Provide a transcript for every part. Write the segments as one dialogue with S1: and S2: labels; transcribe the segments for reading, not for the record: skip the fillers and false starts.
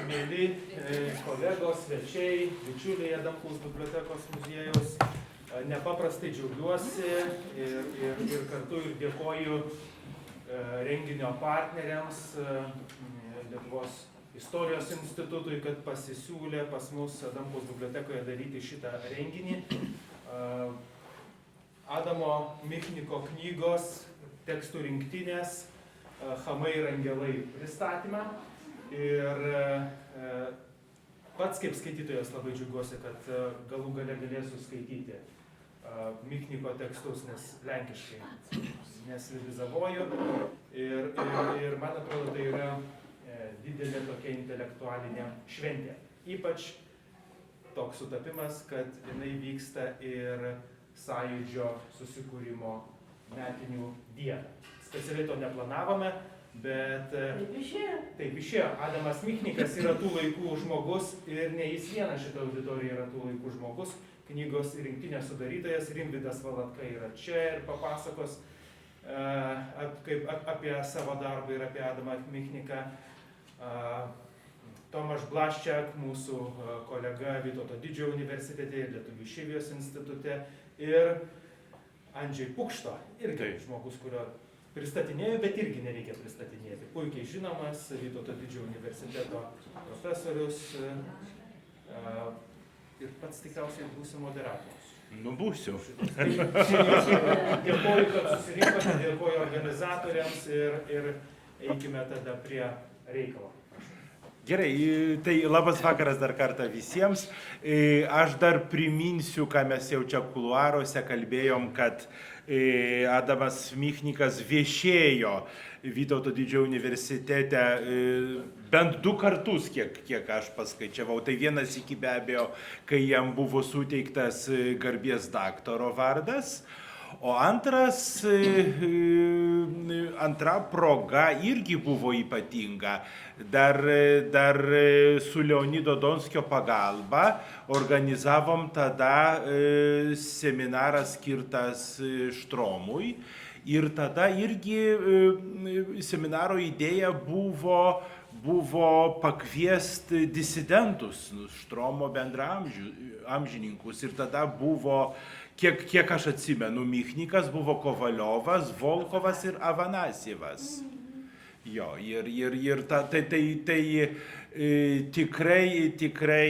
S1: mėly kolegos, svečiai, bičiuliai Adamkaus bibliotekos muziejaus, nepaprastai džiaugiuosi ir kartu ir dėkoju renginio partneriams, Lietuvos istorijos institutui, kad pasisiūlė pas mus Adamkaus bibliotekoje daryti šitą renginį. Adamo Michniko knygos tekstų rinktinės Chamai ir angelai pristatymą. Ir pats kaip skaitytojas labai džiaugiuosi, kad galų gale galėsiu skaityti Michniko tekstus, nes lenkiškai neslivizavoju. Ir man atrodo, tai yra didelė tokia intelektualinė šventė. Ypač toks sutapimas, kad jinai vyksta ir Sąjūdžio susikūrimo metinių dieną. Specialiai to neplanavome, bet taip išėjo. Adamas Michnikas yra tų laikų žmogus ir ne jis vienas šitą auditoriją yra tų laikų žmogus. Knygos rinktinės sudarytojas Rimvydas Valatka yra čia ir papasakos apie savo darbą ir apie Adamą Michniką. Tomaš Blaščiak, mūsų kolega Vytauto Didžiojo universitete ir Lietuvių išeivijos institute. Ir Andžiai Pukšto, irgi žmogus, kurio pristatinėjau, bet irgi nereikia pristatinėti. Puikiai žinomas Vytauto Didžiojo universiteto profesorius ir pats tikriausiai būsi moderatorius.
S2: Nu, būsiu.
S1: Dėkoju, kad susirinkote, dėkoju organizatoriams ir eikime tada prie reikalo.
S2: Gerai, tai labas vakaras dar kartą visiems. Aš dar priminsiu, ką mes jau čia kuluaruose kalbėjom, kad Adamas Michnikas viešėjo Vytauto Didžiojo universitete bent 2 kartus, kiek aš paskaičiavau. Tai vienas iki be abejo, kai jam buvo suteiktas garbės daktaro vardas. O antra proga irgi buvo ypatinga. Dar su Leonido Donskio pagalba organizavom tada seminarą skirtas Štromui. Ir tada irgi seminaro idėja buvo pakviesti disidentus, Štromo bendraamžininkus. Ir tada buvo, kiek aš atsimenu, Michnikas, buvo Kovaliovas, Volkovas ir Avanasjevas. Jo, ir tai tikrai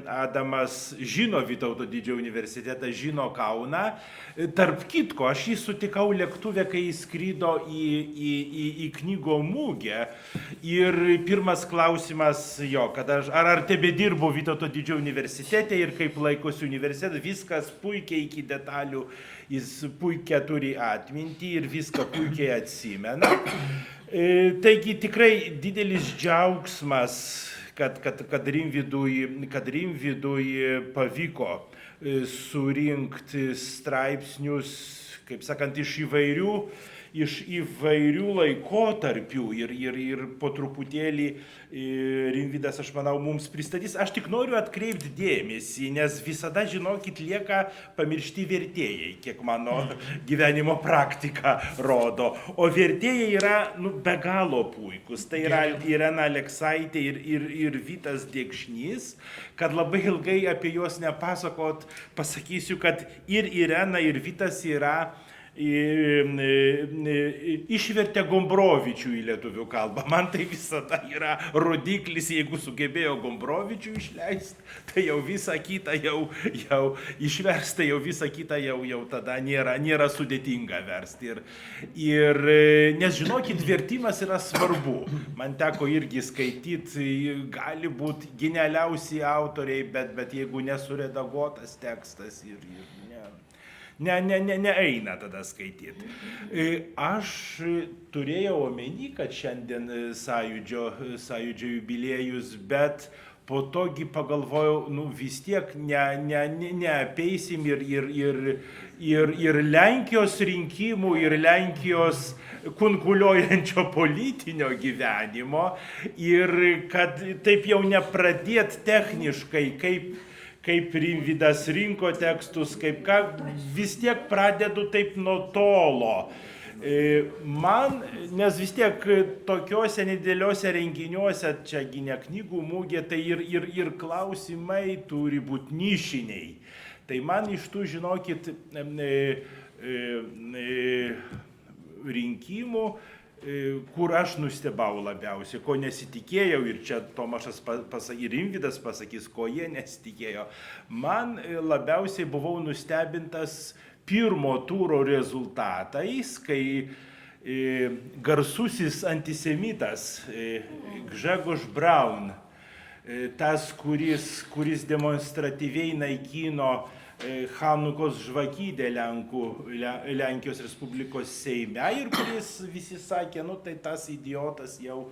S2: Adamas žino Vytauto Didžiojo universitetą, žino Kauną. Tarp kitko, aš jį sutikau lėktuve, kai jis skrido į knygų mugę. Ir pirmas klausimas jo, kad ar tebedirbu Vytauto Didžiojo universitete ir kaip laikosi universitetas, viskas puikiai iki detalių, jis puikiai turi atmintį ir viską puikiai atsimena. Taigi tikrai didelis džiaugsmas, kad Rimvydui pavyko surinkti straipsnius, kaip sakant, iš įvairių laikotarpių ir po truputėlį Rimvydas, aš manau, mums pristatys. Aš tik noriu atkreipti dėmesį, nes visada, žinokit, lieka pamiršti vertėjai, kiek mano gyvenimo praktika rodo. O vertėjai yra be galo puikus. Tai yra Irena Aleksaitė ir Vytas Dekšnys. Kad labai ilgai apie juos nepasakot, pasakysiu, kad ir Irena, ir Vytas yra išvertė Gombrovičių į lietuvių kalbą. Man tai visada yra rodiklis, jeigu sugebėjo Gombrovičių išleisti, tai jau visą kitą jau išversta, jau visą kitą jau tada nėra sudėtinga versti. Ir nes žinokit, vertimas yra svarbu. Man teko irgi skaityti, gali būti genialiausi autoriai, bet jeigu nesuredaguotas tekstas neeina tada skaityti. Aš turėjau omeny, kad šiandien Sąjūdžio jubiliejus, bet po togi pagalvojau, vis tiek neapeisim ir Lenkijos rinkimų, ir Lenkijos kunkuliuojančio politinio gyvenimo, ir kad taip jau nepradėt techniškai, kaip Rimvydas rinko tekstus, vis tiek pradedu taip nuo tolo. Man, nes vis tiek tokiuose nedėliuose renginiuose, čiagi ne knygų mugė, tai ir klausimai turi būti nišiniai. Tai man iš tų, žinokit, rinkimų, kur aš nustebau labiausiai, ko nesitikėjau, ir čia Tomašas ir Rimvydas pasakys, ko jie nesitikėjo. Man labiausiai buvau nustebintas pirmo turo rezultatais, kai garsusis antisemitas Grzegorz Braun, tas, kuris demonstratyviai naikino Chanukos žvakidę Lenkijos Respublikos Seime ir kuris visi sakė, nu tai tas idiotas jau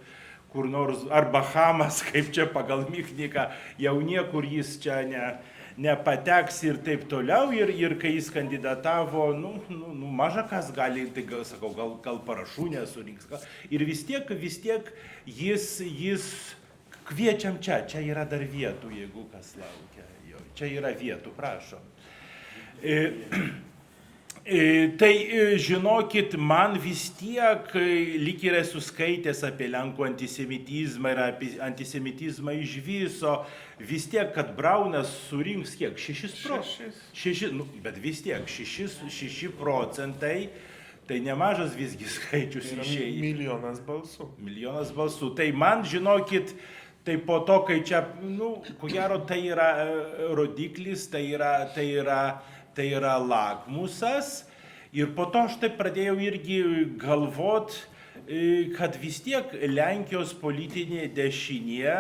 S2: kur nors, arba Hamas, kaip čia pagal Michniką, jau niekur jis čia nepateks ir taip toliau. Ir kai jis kandidatavo, maža kas gali, tai sakau, gal parašų nesurinks. Ir vis tiek jis kviečiam čia yra dar vietų, jeigu kas laukia. Čia yra vietų, prašom. Tai žinokit, man vis tiek, lyg ir esu skaitęs apie Lenkų antisemitizmą ir apie antisemitizmą iš viso, vis tiek, kad Braunas surinks kiek? 6%? Bet vis tiek, 6 procentai, tai nemažas visgi skaičius išėjo. Milijonas balsų. Tai man, žinokit, tai po to, kai čia, ko gero, tai yra rodiklis, tai yra lakmusas. Ir po to aš taip pradėjau irgi galvot, kad vis tiek Lenkijos politinė dešinė,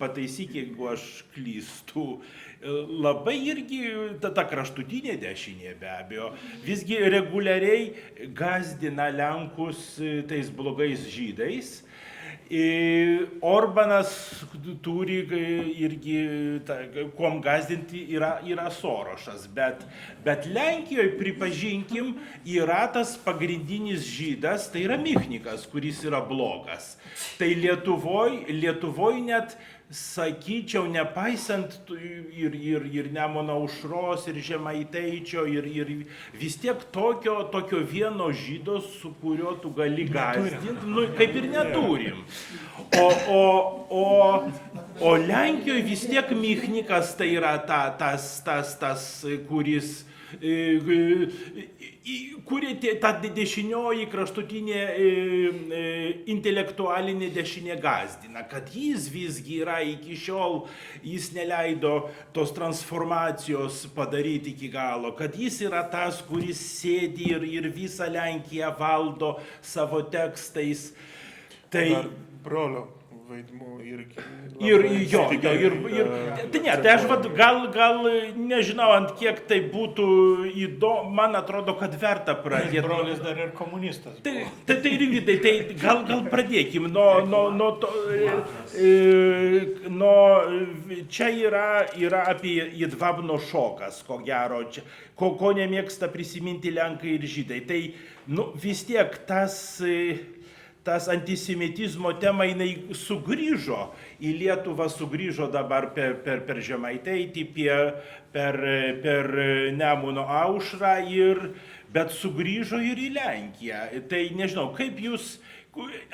S2: pataisyk, jeigu aš klystu, labai irgi, ta kraštutinė dešinė be abejo, visgi reguliariai gazdina Lenkus tais blogais žydais. Orbanas turi irgi, kuom gazdinti, yra Sorošas, bet Lenkijoje, pripažinkim, yra tas pagrindinis žydas, tai yra Michnikas, kuris yra blogas. Tai Lietuvoj net, sakyčiau, nepaisant ir Nemuno aušros, ir Žemaitaičio, ir vis tiek tokio vieno žydo, su kuriuo tu gali gazdinti, kaip ir neturim. O Lenkijoje vis tiek Michnikas tai yra tas, kuris ta dešinioji kraštutinė intelektualinė dešinė gazdina, kad jis visgi yra iki šiol, jis neleido tos transformacijos padaryti iki galo, kad jis yra tas, kuris sėdi ir visą Lenkiją valdo savo tekstais. Tai
S3: brolio vaidmuo irgi.
S2: Tai aš gal nežinau, ant kiek tai būtų įdomu, man atrodo, kad verta pradėti.
S4: Brolis dar ir komunistas.
S2: Tai Rimvydai, tai gal pradėkim čia yra apie Jedvabno šokas, ko gero, ko nemėgsta prisiminti Lenkai ir žydai. Tai vis tiek tas antisemitizmo tema, jinai sugrįžo į Lietuvą, sugrįžo dabar per Žemaitaitį, per Nemuno aušrą, bet sugrįžo ir į Lenkiją. Tai nežinau, kaip jūs,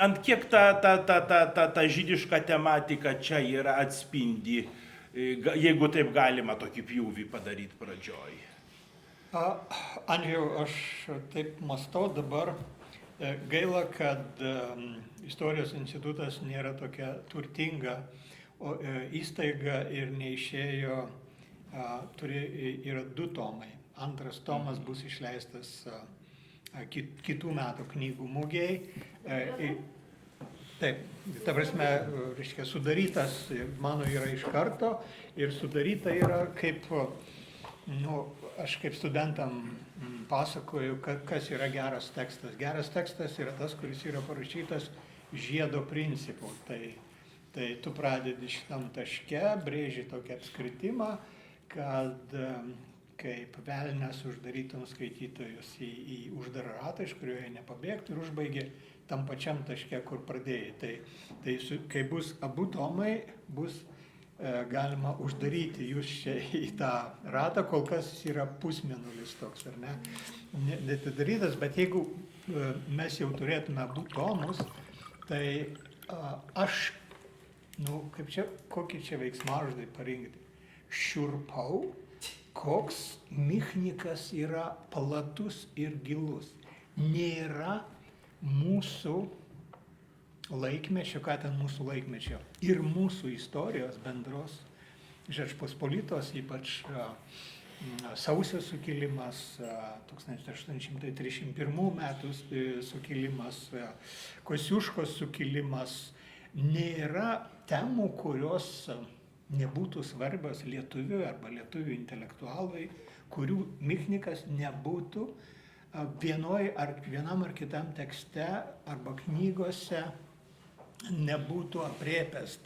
S2: ant kiek ta žydiška tematika čia yra atspindi, jeigu taip galima tokį pjūvį padaryti pradžioj.
S4: Andriau, aš taip mąstau dabar. Gaila, kad Istorijos institutas nėra tokia turtinga įstaiga ir neišėjo, yra 2 tomai. Antras tomas bus išleistas kitų metų knygų mugėj. Taip, ta prasme, sudarytas mano yra iš karto ir sudaryta yra kaip, aš kaip studentam pasakoju, kas yra geras tekstas. Geras tekstas yra tas, kuris yra parašytas žiedo principu. Tai tu pradedi šitam taške, brėži tokį apskritimą, kad kaip velnias uždarytum skaitytojus į uždarą ratą, iš kurio jie nepabėgtų, ir užbaigė tam pačiam taške, kur pradėjai. Tai kai bus abu tomai, bus galima uždaryti jūs čia į tą ratą, kol kas yra pusmėnulis toks, ar ne? Netidarytas, bet jeigu mes jau turėtume abu tomus, tai aš, kokį čia veiksmažodį parinkti, šiurpau, koks Michnikas yra platus ir gilus. Nėra mūsų laikmečio, ką ten mūsų laikmečio, ir mūsų istorijos bendros, Žečpospolitos, ypač Sausio sukilimas, 1831 metų sukilimas, Kosciuškos sukilimas, nėra temų, kurios nebūtų svarbios lietuviui arba lietuvių intelektualai, kurių Michnikas nebūtų vienam ar kitam tekste arba knygose nebūtų apriepęs.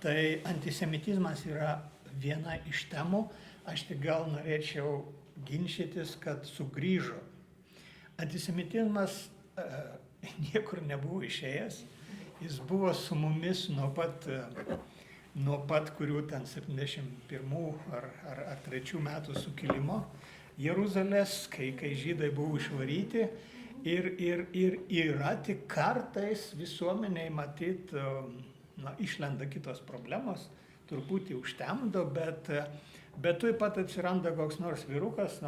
S4: Tai antisemitizmas yra viena iš temų. Aš tik gal norėčiau ginčytis, kad sugrįžo. Antisemitizmas niekur nebuvo išėjęs. Jis buvo su mumis nuo pat kurių ten 71 ar 3 metų sukilimo Jeruzalės, kai žydai buvo išvaryti. Ir yra tik kartais visuomeniai matyt, išlenda kitos problemos, truputį užtemdo, bet tuoj pat atsiranda koks nors vyrukas,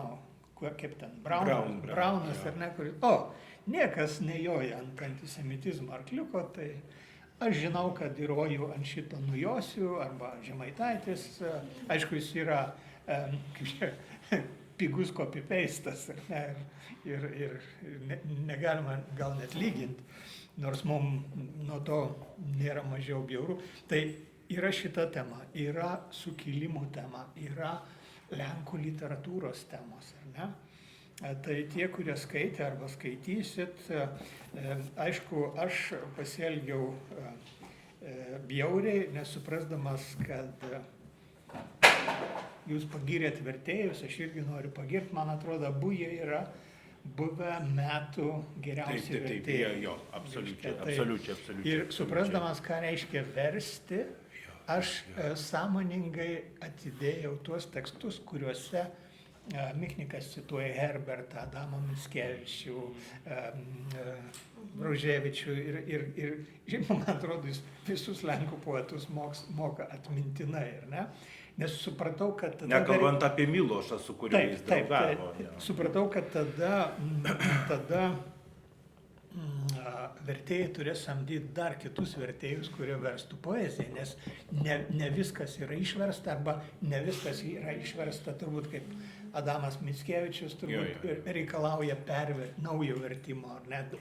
S4: kaip ten, Braunas ar ne, kuris, niekas nejoja ant antisemitizmo arkliuko, tai aš žinau, kad įroju ant šito nujosiu, arba Žemaitaitis, aišku, jis yra, pigus copy-pastas, ir negalima gal net lyginti, nors mums nuo to nėra mažiau bjauru. Tai yra šita tema, yra sukilimų tema, yra Lenkų literatūros temos, ar ne? Tai tie, kurie skaitė arba skaitysit, aišku, aš pasielgiau bjauriai, nesuprasdamas, kad jūs pagirėt vertėjus, aš irgi noriu pagirti, man atrodo, abu jie yra buvę metų geriausi vertėjai.
S2: Jo, absoliučiai.
S4: Ir suprasdamas, ką reiškia versti, aš sąmoningai atidėjau tuos tekstus, kuriuose Michnikas cituoja Herbertą, Adamą Mickevičių, Broževičių ir žinoma, man atrodo, jis visus Lenkų poetus moka atmintinai, ar ne? Nes supratau, kad tada...
S2: Nekalbant apie Milošą, su kuriuo jis draugavo.
S4: Supratau, kad tada vertėjai turės samdyti dar kitus vertėjus, kurie verstų poeziją, nes ne viskas yra išversta, arba ne viskas yra išversta, turbūt kaip Adamas Mickevičius turbūt reikalauja naujo vertimo, ar net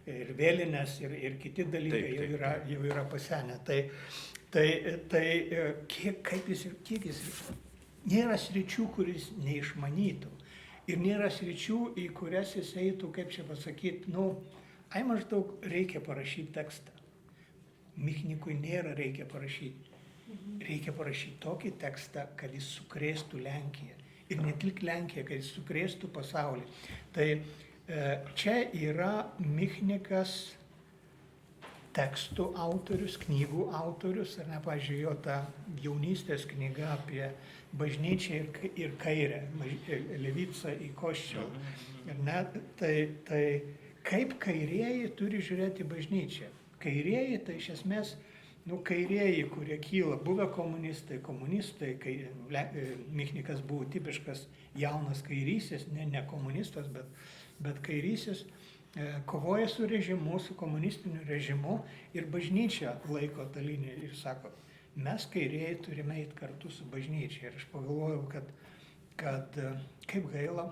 S4: ir vėlinės, ir kiti dalykai jau yra pasenę. Tai kiek jis nėra sričių, kuris neišmanytų. Ir nėra sričių, į kurias jis eitų, kaip čia pasakyti, maždaug reikia parašyti tekstą. Michnikui nėra reikia parašyti. Reikia parašyti tokį tekstą, kad jis sukrėstų Lenkiją. Ir ne tik Lenkiją, kad jis sukrėstų pasaulį. Tai čia yra Michnikas tekstų autorius, knygų autorius, ar ne, pavyzdžiui, jo ta jaunystės knyga apie bažnyčią ir kairę, Levicą į Koščių. Tai kaip kairieji turi žiūrėti bažnyčią? Kairieji tai iš esmės, kairieji, kurie kyla, buvę komunistai, kai Michnikas buvo tipiškas jaunas kairysis, ne komunistas, bet kairysis, kovoja su režimu, su komunistiniu režimu ir bažnyčia laiko tą liniją ir sako, mes kairieji turime eiti kartu su bažnyčia. Ir aš pagalvojau, kad kaip gaila,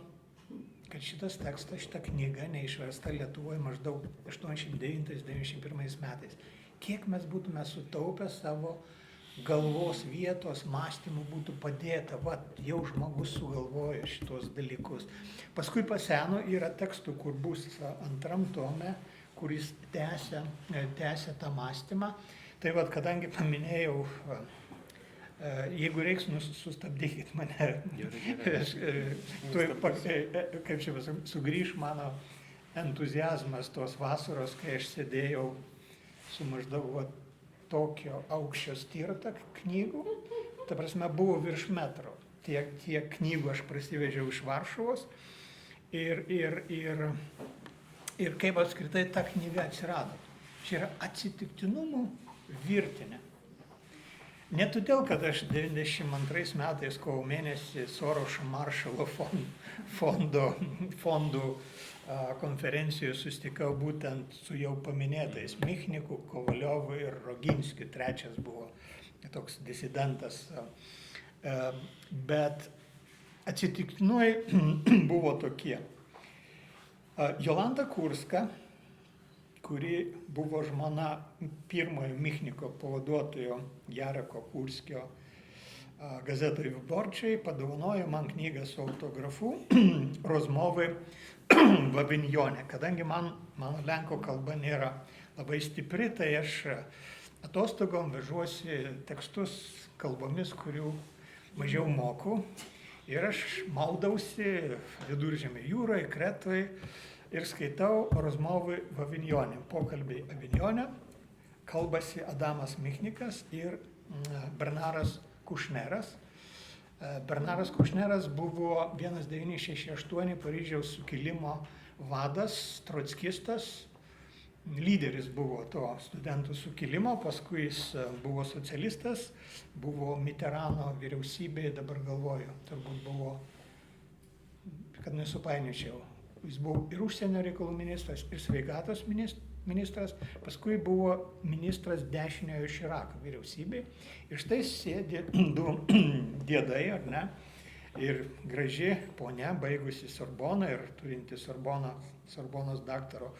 S4: kad šitas tekstas, šita knyga neišversta Lietuvoje maždaug 89-91 metais. Kiek mes būtume sutaupę savo galvos vietos, mąstymų būtų padėta, jau žmogus sugalvojo šitos dalykus. Paskui paseno yra tekstų, kur bus antram tome, kuris tęsia tą mąstymą. Tai kadangi paminėjau, jeigu reiks, sustabdykit mane, kaip čia sugrįž mano entuziazmas tos vasaros, kai aš sėdėjau su maždaug tokio aukščio stirta knygų, ta prasme buvo virš metro. Tiek knygų aš prasivežiau iš Varšuvos ir ir kaip apskritai ta knyga atsirado. Čia yra atsitiktinumų virtinė. Ne todėl, kad aš 92 metais kovo mėnesį Sorošo Maršalo fondų konferencijoje susitikau būtent su jau paminėtais Michniku, Kovaliovu ir Roginskiu, trečias buvo toks disidentas. Bet atsitiktinai buvo tokie. Jolanta Kurska, kuri buvo žmona pirmojo Michniko pavaduotojo Jareko Kurskio gazetoj Vyborčiai, padovanojo man knygą su autografu Rozmovai Vavinjone. Kadangi mano lenkų kalba nėra labai stipri, tai aš atostogom vežuosi tekstus kalbomis, kurių mažiau moku. Ir aš maudausi Viduržemio jūroje, Kretoje ir skaitau Rozmovai Vavinjone. Pokalbiai Avinjone kalbasi Adamas Michnikas ir Bernaras Kušneras. Bernaras Kušneras buvo 1968 Paryžiaus sukilimo vadas, trockistas, lyderis buvo to studentų sukilimo, paskui jis buvo socialistas, buvo Mitterrando vyriausybėje, dabar galvoju, turbūt buvo, kad nesupainiočiau. Jis buvo ir užsienio reikalų ministras, ir sveikatos ministras, paskui buvo ministras dešiniojo Širako vyriausybėje. Ir štai sėdi du diedai, ar ne? Ir graži ponia, baigusi Sorboną ir turinti Sorbonos daktaro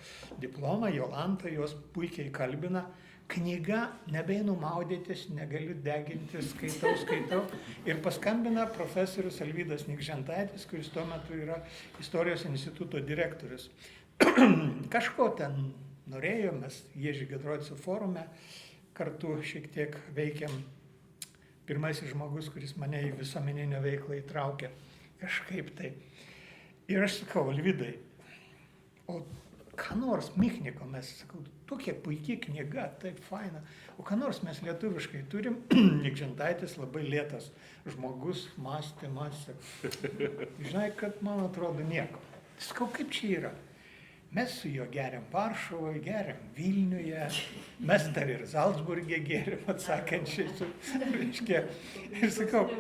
S4: diplomą, Jolanta jos puikiai kalbina. Knyga, nebeinu maudytis, negaliu deginti, skaitau. Ir paskambina profesorius Alvydas Nikžentaitis, kuris tuo metu yra Istorijos instituto direktorius. Kažko ten norėjom, mes Ježy Giedroico forume kartu šiek tiek veikiam. Pirmasis žmogus, kuris mane į visuomeninę veiklą įtraukė. Kažkaip tai. Ir aš sakau, Alvydai, o ką nors Michniko, mes sakau, tokia puikiai knyga, taip faina. O ką nors mes lietuviškai turim, Nikžentaitis labai lėtas žmogus, mąstė. Žinai, kad man atrodo nieko. Sakau, kaip čia yra? Mes su juo geriam Varšuvoje, geriam Vilniuje, mes dar ir Zalcburgė geriam, atsakančiai. Ir sakau,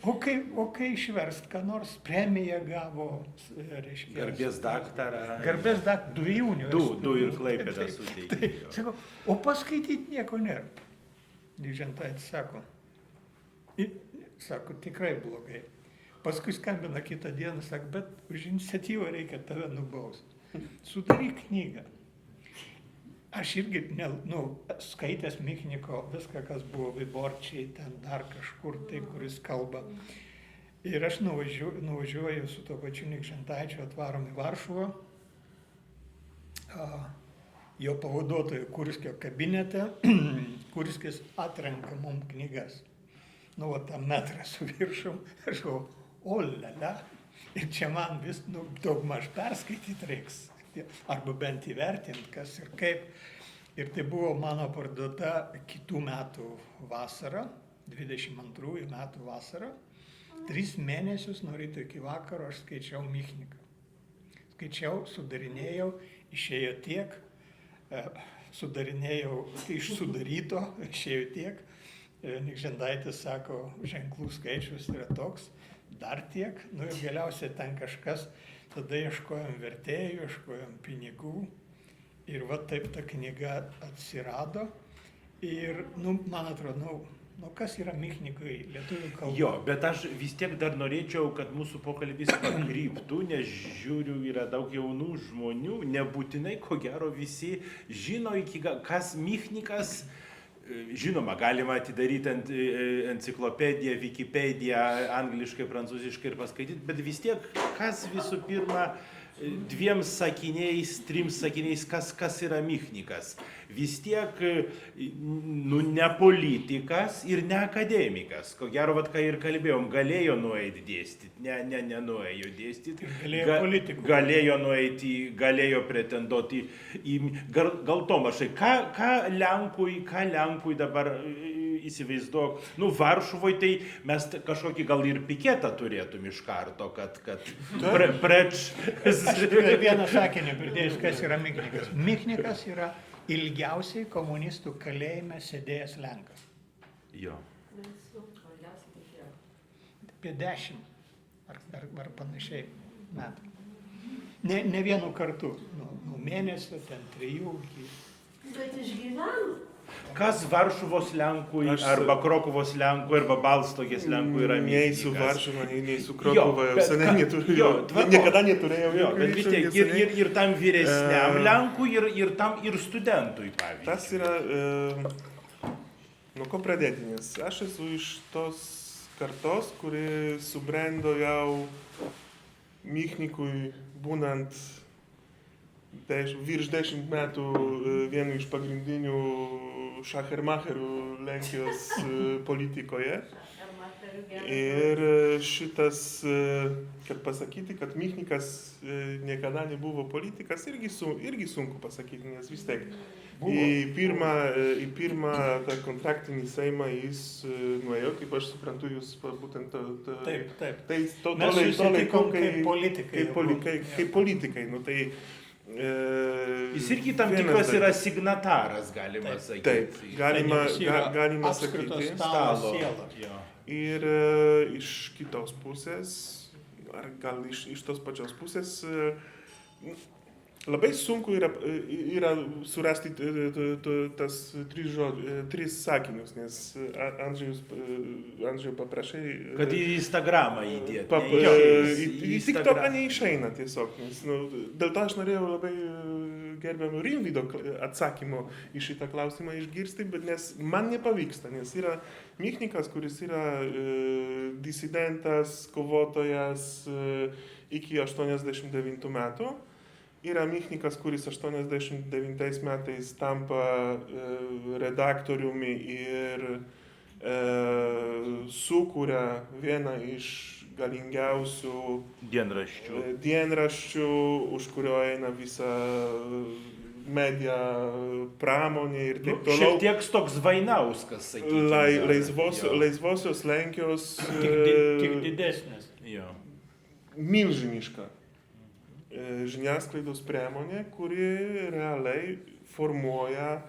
S4: o kai išverst, ką nors premiją gavo, reiškia.
S2: Garbės daktarą.
S4: Garbės daktarą, du universitetai.
S2: Du ir Klaipėdą suteikė.
S4: Sakau, o paskaityti nieko nėra. Nikžentaitis sako, tikrai blogai. Paskui skambina kitą dieną, sako, bet už iniciatyvą reikia tave nubausti. Sudaryk knygą. Aš irgi, skaitęs Michniko viską, kas buvo Vyborčiai, ten dar kažkur, taip, kuris kalba. Ir aš nuvažiuoju su tuo pačiu Nikžentaičiu, atvarom į Varšuvą, jo pavaduotojo Kurskio kabinete. Kurskis atrenka mum knygas. Tą metrą su viršum, aš galvoju, o lala. Ir čia man vis daugmaž perskaityti reiks, arba bent įvertinti, kas ir kaip. Ir tai buvo mano parduota kitų metų vasara, 22 metų vasara. 3 mėnesius nuo ryto iki vakaro aš skaičiau Michniką. Skaičiau, sudarinėjau, išėjo tiek, sudarinėjau iš sudaryto, išėjo tiek. Nikžentaitis sako, ženklų skaičius yra toks. Dar tiek, ir galiausiai ten kažkas, tada ieškojom vertėjų, ieškojom pinigų ir va taip ta knyga atsirado ir, man atrodo, kas yra Michnikui lietuvių kalba?
S2: Jo, bet aš vis tiek dar norėčiau, kad mūsų pokalbis pakryptų, nes žiūriu, yra daug jaunų žmonių, nebūtinai, ko gero, visi žino, kas Michnikas. Žinoma, galima atidaryti enciklopediją, Wikipediją, angliškai, prancūziškai ir paskaityti, bet vis tiek, kas visų pirma 2 sakiniais, 3 sakiniais, kas yra Michnikas. Vis tiek, ne politikas ir ne akademikas. Ko gero, ką ir kalbėjom, galėjo nueiti dėstyti, nenuėjo dėstyti.
S4: Galėjo politikų.
S2: Galėjo nueiti, galėjo pretenduoti į... Gal Tomašai, ką Lenkui dabar įsivaizduok, nu, Varšuvoje tai mes kažkokį gal ir piketą turėtum iš karto, kad
S4: Vieną sakinį pridėjus, kas yra Michnikas. Michnikas yra ilgiausiai komunistų kalėjime sėdėjęs Lenkas.
S2: Jo.
S4: Apie 10 ar panašiai metų. Ne vienu kartu, nuo mėnesio, ten 3 iki...
S5: Bet išgyveno.
S2: Kas Varšuvos Lenkui, arba Krokuvos Lenkui, arba Balstogės Lenkui yra
S3: Nei su
S2: Michnikas?
S3: Varšuva, nei su Krokuva,
S2: bet
S3: seniai neturiu.
S2: tvarkoj.
S3: Niekada neturėjau.
S2: Jo,
S3: jokių
S2: bet vis
S3: ryšių,
S2: tiek
S3: neseniai.
S2: ir tam vyresniam Lenkui, ir studentui, pavyzdžiui.
S3: Tas yra, nuo ko pradėti, nes aš esu iš tos kartos, kuri subrendo jau Michnikui būnant virš 10 metų vienu iš pagrindinių šachermacherių Lenkijos politikoje. Ir šitas, kad pasakyti, kad Michnikas niekada nebuvo politikas, irgi sunku pasakyti, nes vis tiek į pirmą tą kontraktinį seimą jis nuėjo, kaip aš suprantu, jūs būtent
S4: Taip.
S3: to laiku,
S4: kaip politikai.
S3: Nu, tai,
S2: Jis irgi tam tikras yra signataras, galima sakyti.
S3: Taip, galima
S4: apskrito
S3: sakyti.
S4: stalo siela.
S2: Jo.
S3: Ir iš kitos pusės, ar gal iš tos pačios pusės, labai sunku yra surasti tas 3 sakinius, nes Andžiau paprašai...
S2: Kad į Instagramą įdėti.
S3: Į TikToką neišeina tiesiog, nes dėl to aš norėjau labai gerbiamų Rimvydo atsakymo į šitą klausimą išgirsti, bet nes man nepavyksta, nes yra Michnikas, kuris yra disidentas, kovotojas iki 89 metų. Yra Michnikas, kuris 89 metais tampa redaktoriumi ir sukuria vieną iš galingiausių dienraščių, už kurio eina visa media pramonė ir taip toliau.
S2: Šiek tiek toks Vainauskas, sakykime.
S3: Laisvosios Lenkijos
S4: Tik didesnis.
S2: Jo.
S3: milžiniška žiniasklaidos priemonė, kuri realiai formuoja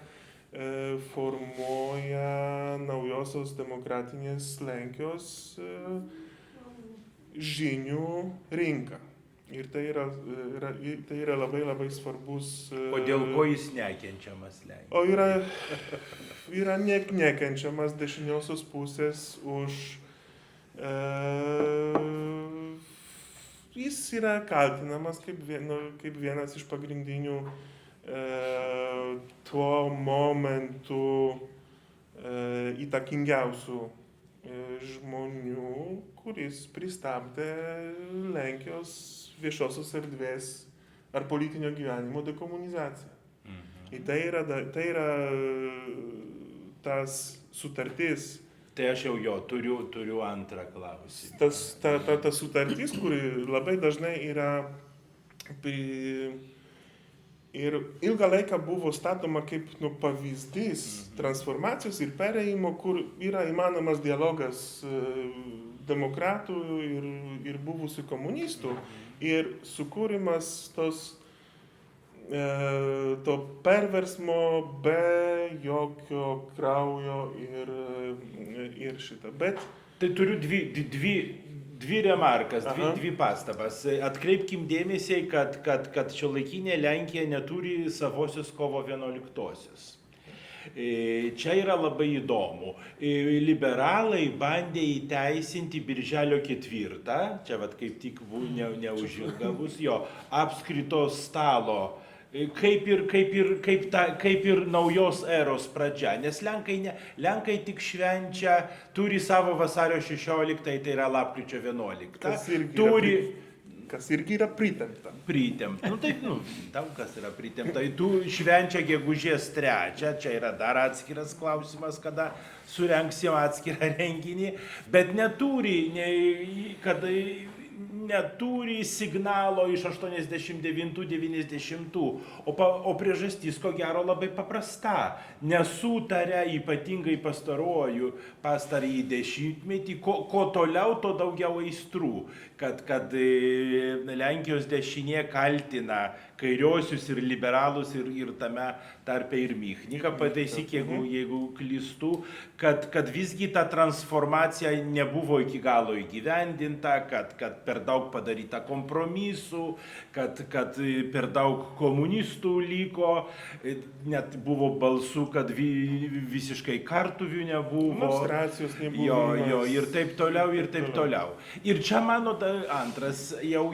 S3: naujosios demokratinės Lenkijos žinių rinką. Ir tai yra labai labai svarbus...
S2: O dėl ko jis nekenčiamas Lenkijos?
S3: O yra nekenčiamas dešiniosios pusės už... Jis yra kaltinamas kaip vienas iš pagrindinių tuo momentu įtakingiausių žmonių, kuris pristabdė Lenkijos viešosios erdvės ar politinio gyvenimo dekomunizaciją. Ir tai yra tas sutartis.
S2: Tai aš jau turiu antrą klausimą.
S3: Ta sutartis, kuri labai dažnai yra ir ilgą laiką buvo statoma kaip pavyzdys transformacijos ir perėjimo, kur yra įmanomas dialogas demokratų ir buvusių komunistų ir sukūrimas to perversmo be jokio kraujo ir šitą. Bet...
S2: Tai turiu dvi remarkas, dvi pastabas. Atkreipkim dėmesį, kad šiuolaikinė Lenkija neturi savosios kovo 11-osios. Čia yra labai įdomu. Liberalai bandė įteisinti Birželio 4, čia kaip tik neužilga bus jo apskrito stalo, kaip ir naujos eros pradžia, nes Lenkai tik švenčia, turi savo vasario 16, tai yra lapkričio 11.
S3: Kas irgi yra pritempta.
S2: Daug kas yra pritempta. Tu švenčia gegužės 3, čia yra dar atskiras klausimas, kada surenksim atskirą renginį, bet neturi, neturi signalo iš 89-90, o priežastis ko gero labai paprasta. Nesutaria ypatingai pastarąjį dešimtmetį, ko toliau, to daugiau aistrų, kad Lenkijos dešinė kaltina kairiosius ir liberalus ir tame tarpe ir Michniką, pataisyk, jeigu klystu, kad visgi ta transformacija nebuvo iki galo įgyvendinta, kad per daug padaryta kompromisų, kad per daug komunistų liko, net buvo balsų, kad visiškai kartuvių nebuvo.
S3: Demonstracijos nebuvo.
S2: Jo, ir taip toliau, ir taip toliau. Ir čia mano antras jau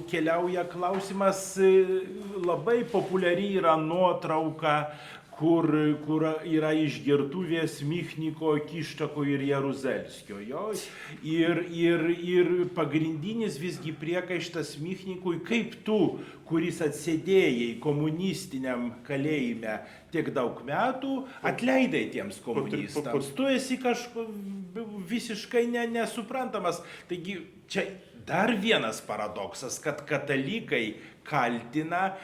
S2: keliauja klausimas, labai populiari yra nuotrauka, kur yra iš gertuvės Michniko, Kiščako ir Jaruzelskio. Ir pagrindinis visgi priekaištas Michnikui, kaip tu, kuris atsėdėjai komunistiniam kalėjime tiek daug metų, atleidai tiems komunistams. Tu esi visiškai nesuprantamas. Taigi čia dar vienas paradoksas, kad katalikai kaltina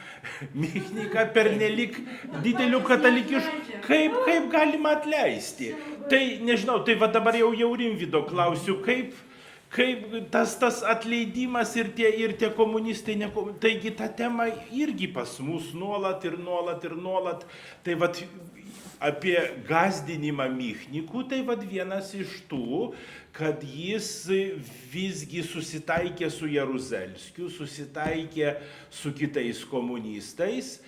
S2: Michniką pernelyg dideliu katalikišku. Kaip galima atleisti? Tai nežinau, tai va dabar jau Rimvydo klausiu, kaip tas atleidimas ir tie komunistai, taigi ta tema irgi pas mus nuolat. Tai va apie gąsdinimą Michnikų, tai va vienas iš tų, kad jis visgi susitaikė su Jaruzelskiu, susitaikė su kitais komunistais.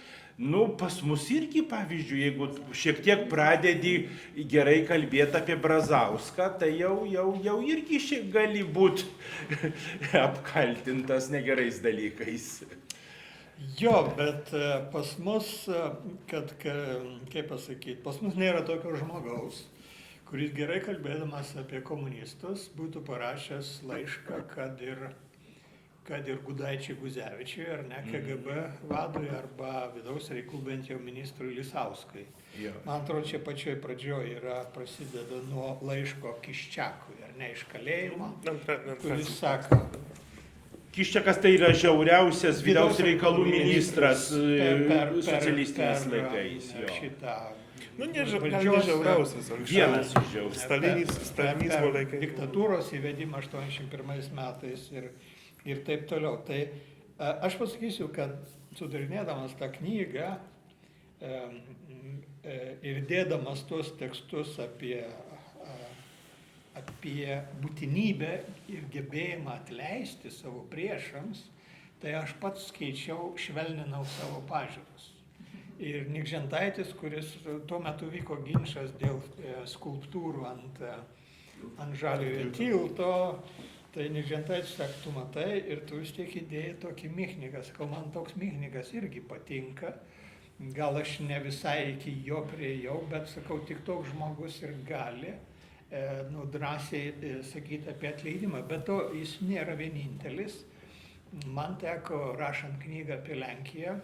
S2: Pas mus irgi, pavyzdžiui, jeigu šiek tiek pradedi gerai kalbėti apie Brazauską, tai jau irgi gali būti apkaltintas negerais dalykais.
S4: Jo, bet pas mus, kaip pasakyti, pas mus nėra tokio žmogaus, kuris gerai kalbėdamas apie komunistus būtų parašęs laišką, kad ir Gudaičiui Guzevičiui, ar ne, KGB vadui, arba vidaus reikalų bent jau ministrui Lisauskui. Man atrodo, čia pačioj pradžioj prasideda nuo laiško Kiščiakui, ar ne, iš kalėjimo, kuris sako...
S2: Kiščiakas tai yra žiauriausias vidaus reikalų ministras socialistinės laikais.
S3: Nežiauriausias.
S2: Vienas iš žiauriausias.
S3: Stalinizmo laikais.
S4: Diktatūros įvedimą 81 metais ir taip toliau. Tai aš pasakysiu, kad sudarinėdamas tą knygą ir dėdamas tuos tekstus apie būtinybę ir gebėjimą atleisti savo priešams, tai aš pats skaičiau, švelninau savo pažiūras. Ir Nikžentaitis, kuris tuo metu vyko ginčas dėl skulptūrų ant Žaliojo tilto, tai Nikžentaitis sako, tu matai ir tu vis tiek įdėjai tokį Michniką. Sakau, man toks Michnikas irgi patinka. Gal aš ne visai iki jo priejau, bet sakau, tik toks žmogus ir gali drąsiai sakyti apie atleidimą. Bet to jis nėra vienintelis. Man teko, rašant knygą apie Lenkiją,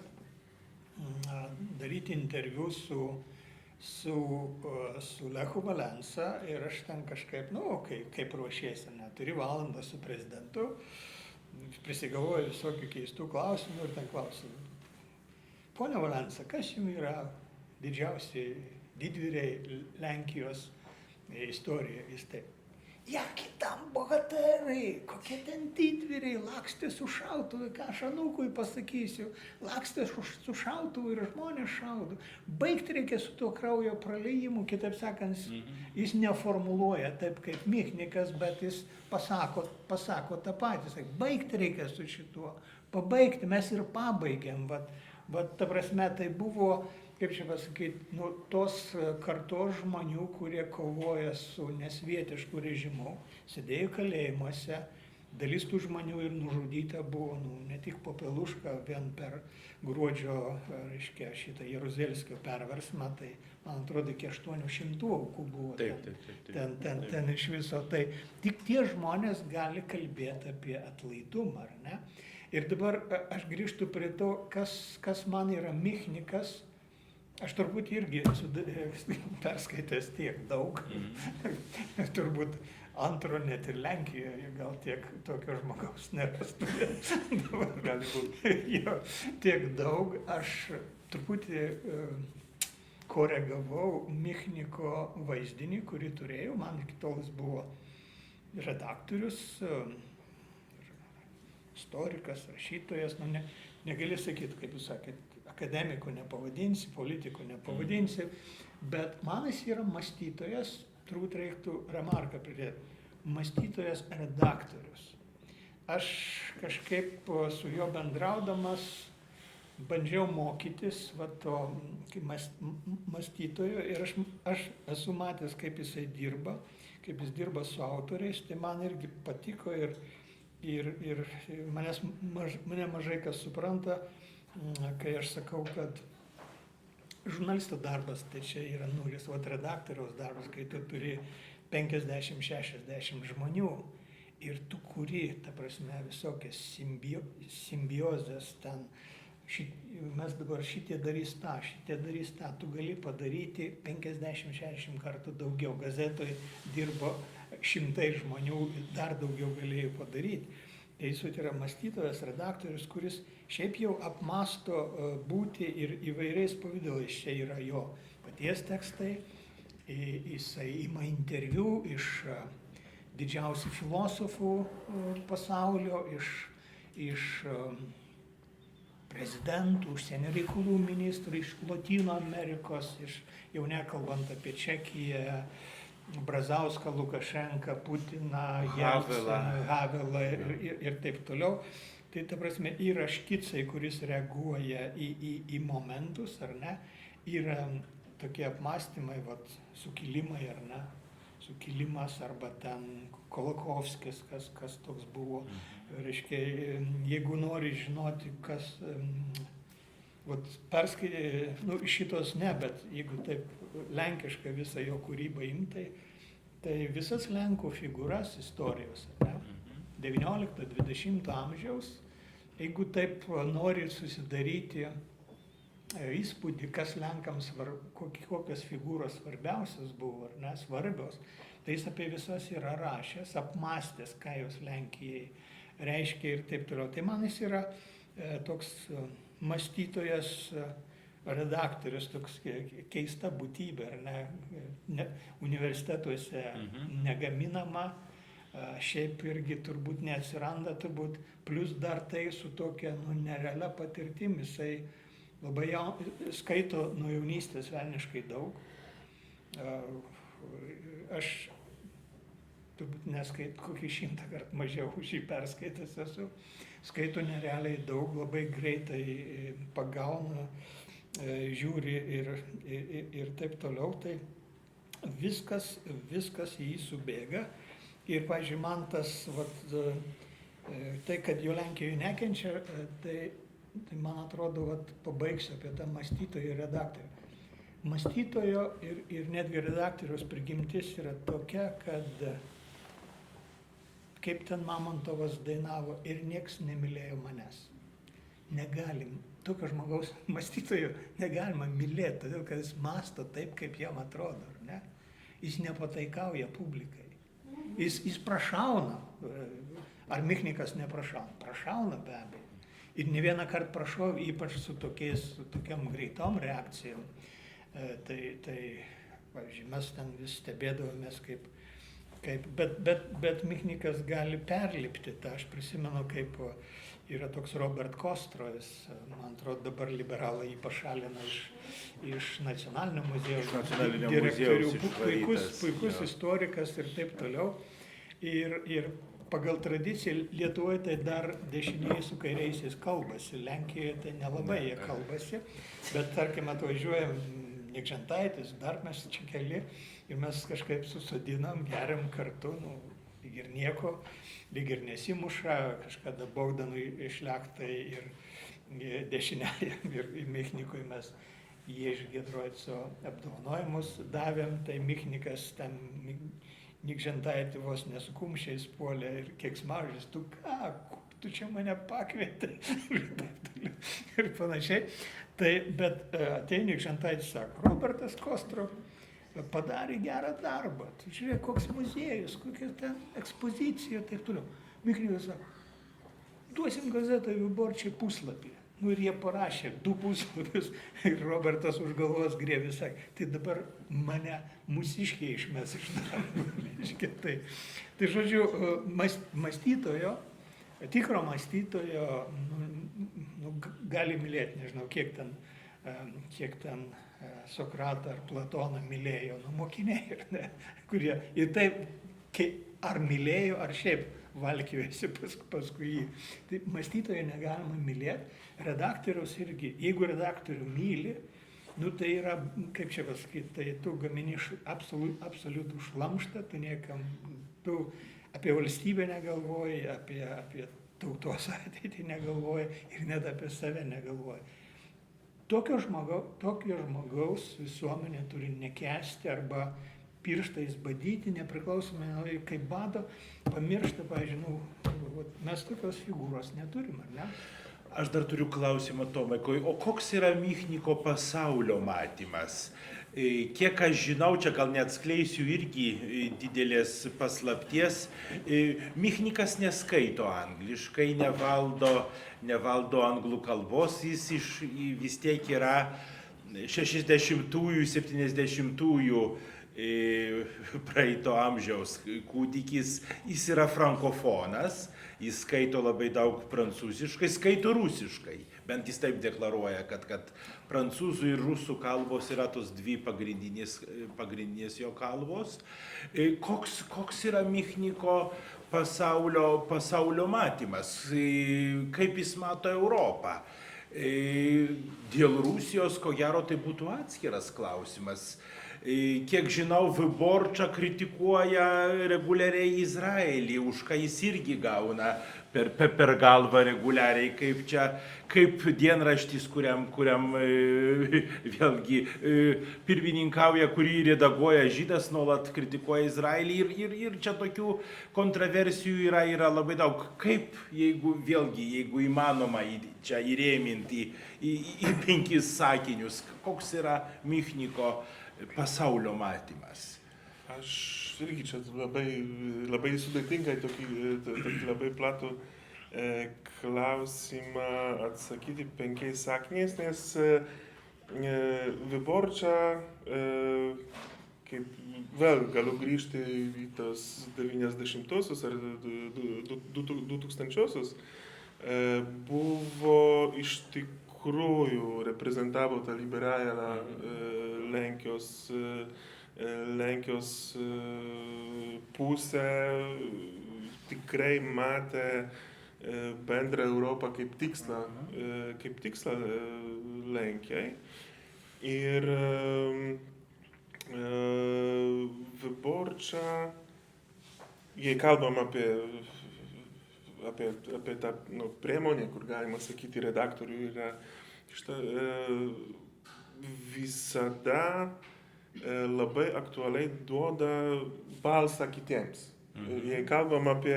S4: daryti interviu su Lechu Valensa ir aš ten kažkaip, kaip ruošiesi, turi valandą su prezidentu, prisigalvoju visokių keistų klausimų ir ten klausiu, ponia Valensa, kas jums yra didžiausi didvyriai Lenkijos istorijoje? Jis taip. Jaki tam bohaterai, kokie ten didvyriai, lakstė su šautuvu, ką aš anūkui pasakysiu, lakstė su šautuvu ir žmonės šaudo. Baigti reikia su tuo kraujo praleijimu, kitaip sakant, jis neformuluoja taip kaip Michnikas, bet jis pasako tą patį. Baigti reikia su šituo, pabaigti, mes ir pabaigėm. Vat ta prasme, tai buvo, kaip čia pasakyti, tos kartos žmonių, kurie kovoja su nesvietišku režimu, sėdėjo kalėjimuose, dalis tų žmonių ir nužudyta buvo, ne tik Popeluška, vien per gruodžio, reiškia, šitą Jaruzelskio perversmą, tai, man atrodo, iki 800 aukų buvo ten iš viso. Tai tik tie žmonės gali kalbėti apie atlaidumą, ar ne? Ir dabar aš grįžtu prie to, kas man yra Michnikas, Aš turbūt irgi esu perskaitęs tiek daug, turbūt antro net ir Lenkijoje gal tiek tokio žmogaus nerastų.
S3: Gali būti.
S4: Jo, tiek daug. Aš truputį koregavau Michniko vaizdinį, kurį turėjau. Man iki tol jis buvo redaktorius, istorikas, rašytojas. Nu, negali sakyti, kaip jūs sakėt, akademikų nepavadinsi, politikų nepavadinsi, bet man jis yra mąstytojas, turbūt reiktų remarką pridėti, mąstytojas redaktorius. Aš kažkaip su juo bendraudamas bandžiau mokytis to mąstytojo ir aš esu matęs, kaip jisai dirba, kaip jis dirba su autoriais, tai man irgi patiko ir mane mažai kas supranta, kai aš sakau, kad žurnalisto darbas tai čia yra nulis, o redaktoriaus darbas, kai tu turi 50-60 žmonių ir tu kuri, ta prasme, visokias simbiozės ten, mes dabar šitie darys tą, tu gali padaryti 50-60 kartų daugiau. Gazetoje dirbo 100 žmonių, dar daugiau galėjo padaryti. Tai jis yra mąstytojas, redaktorius, kuris šiaip jau apmąsto būti ir įvairiais pavidalais. Čia yra jo paties tekstai, jisai ima interviu iš didžiausių filosofų pasaulio, iš prezidentų, užsienio reikalų ministrų, iš Lotynų Amerikos, jau nekalbant apie Čekiją, Brazauską, Lukašenką, Putiną, Havelą ir taip toliau. Tai ta prasme yra škicai, kuris reaguoja į momentus, ar ne, yra tokie apmąstymai, sukilimai, ar ne, sukilimas arba ten Kolokovskis, kas toks buvo. Reiškia, jeigu nori žinoti, kas, perskaitė, šitos ne, bet jeigu taip lenkišką visą jo kūrybą imtai, tai visas Lenkų figūras istorijos, ne, 19-20 amžiaus, jeigu taip nori susidaryti įspūdį, kas Lenkams, kokios figūros svarbiausios buvo, ar ne, svarbios, tai jis apie visas yra rašęs, apmąstęs, ką jos Lenkijai reiškia ir taip toliau. Tai man jis yra toks mąstytojas, redaktorius, toks keista būtybė, ar ne, universitetuose negaminama, šiaip irgi turbūt neatsiranda, turbūt, plus dar tai su tokia nerealia patirtim, jisai labai skaito nuo jaunystės velniškai daug. Aš turbūt neskaitau, kokį 100 kartų mažiau už jį perskaitęs esu, skaito nerealiai daug, labai greitai pagauna, žiūri ir taip toliau, tai viskas į jį subėga. Ir, pavyzdžiui, man tas, tai, kad jo Lenkijoje nekenčia, tai man atrodo, pabaigsiu apie tą mąstytoją ir redaktorių. Mąstytojo ir netgi redaktoriaus prigimtis yra tokia, kad kaip ten Mamontovas dainavo, ir nieks nemylėjo manęs. Negalim, tokio žmogaus mąstytojo negalima mylėti, todėl kad jis mąsto taip, kaip jam atrodo, ar ne? Jis nepataikauja publikai. Jis prašauna. Ar Michnikas neprašauna? Prašauna be abejo. Ir ne vieną kartą prašau, ypač su tokiam greitom reakcijom. Tai pavyzdžiui, mes ten vis stebėdavomės bet Michnikas gali perlipti tą. Aš prisimenu, kaip yra toks Robert Kostro, man atrodo, dabar liberalai jį pašalina iš Nacionalinio muziejaus direktorių, puikus istorikas ir taip toliau. Ir pagal tradiciją Lietuvoje tai dar dešinieji su kairiaisiais kalbasi, Lenkijoje tai nelabai jie kalbasi, bet tarkim atvažiuojam Nikžentaitis, dar mes čia keli ir mes kažkaip susodinam, geriam kartu, lyg ir nieko, lyg ir nesimuša, kažkada Bogdanui Šlektai ir dešiniajam ir Michnikui mes jie iš Giedroico apdovanojimus davėm, tai Michnikas ten Nikžentaitį vos nesukumščiais puolė ir keiksmažodžiais, tu ką, tu čia mane pakvietė ir panašiai. Tai, bet ateini Žentaitis sako, Robertas Kostro padarė gerą darbą. Tu žiūrėk, koks muziejus, kokia ten ekspozicija ir taip toliau. Michnikas sako, duosim gazetą Viborčiai puslapį. Nu ir jie parašė 2 puslapius ir Robertas už galvos griebė, sakė, tai dabar mane mūsiškiai išmes iš darbo. Tai žodžiu, mąstytojo, tikro mąstytojo gali mylėti, nežinau, kiek ten Sokratą ar Platoną mylėjo, mokiniai, kurie ir taip, ar mylėjo, ar šiaip valkiojasi paskui jį. Tai mąstytojo negalima mylėti, redaktoriaus irgi. Jeigu redaktorių myli, tai yra, kaip čia pasakyti, tai tu gamini absoliutų šlamštą, tu apie valstybę negalvoji, apie tautos ateitį negalvoji ir net apie save negalvoji. Tokio žmogaus visuomenė turi nekęsti arba pirštais badyti, nepriklausomai kaip bado, pamiršta, pavyzdžiui, mes tokios figūros neturim, ar ne?
S2: Aš dar turiu klausimą Tomai, o koks yra Michniko pasaulio matymas? Kiek aš žinau, čia gal neatskleisiu irgi didelės paslapties, Michnikas neskaito angliškai, nevaldo anglų kalbos, jis vis tiek yra 60-ųjų, 70-ųjų praeito amžiaus kūdikis, jis yra frankofonas, jis skaito labai daug prancūziškai, skaito rusiškai, bent jis taip deklaruoja, kad prancūzų ir rusų kalbos yra tos 2 pagrindinės jo kalbos. Koks yra Michniko pasaulio matymas, kaip jis mato Europą? Dėl Rusijos, ko gero, tai būtų atskiras klausimas. Kiek žinau, Viborča kritikuoja reguliariai Izraelį, už ką jis irgi gauna per galvą reguliariai, kaip dienraštis, kuriam vėlgi pirmininkauja, kurį redaguoja žydas, nuolat kritikuoja Izraelį ir čia tokių kontroversijų yra labai daug. Kaip, jeigu įmanoma čia įrėminti į 5 sakinius, koks yra Michniko pasaulio matymas?
S3: Aš irgi čia labai sudėtingai tokį labai platų klausimą atsakyti 5 sakiniais, nes Viborča, kaip vėl galiu grįžti į tos 90-osius ar 2000-osius, buvo iš tikrųjų reprezentavo tą liberalią Lenkijos pusę, tikrai matė bendrą Europą kaip tikslą Lenkijai. Ir Viborča, jei kalbam apie tą priemonę, kur galima sakyti redaktorių, yra visada labai aktualiai duoda balsą kitiems. Jei kalbam apie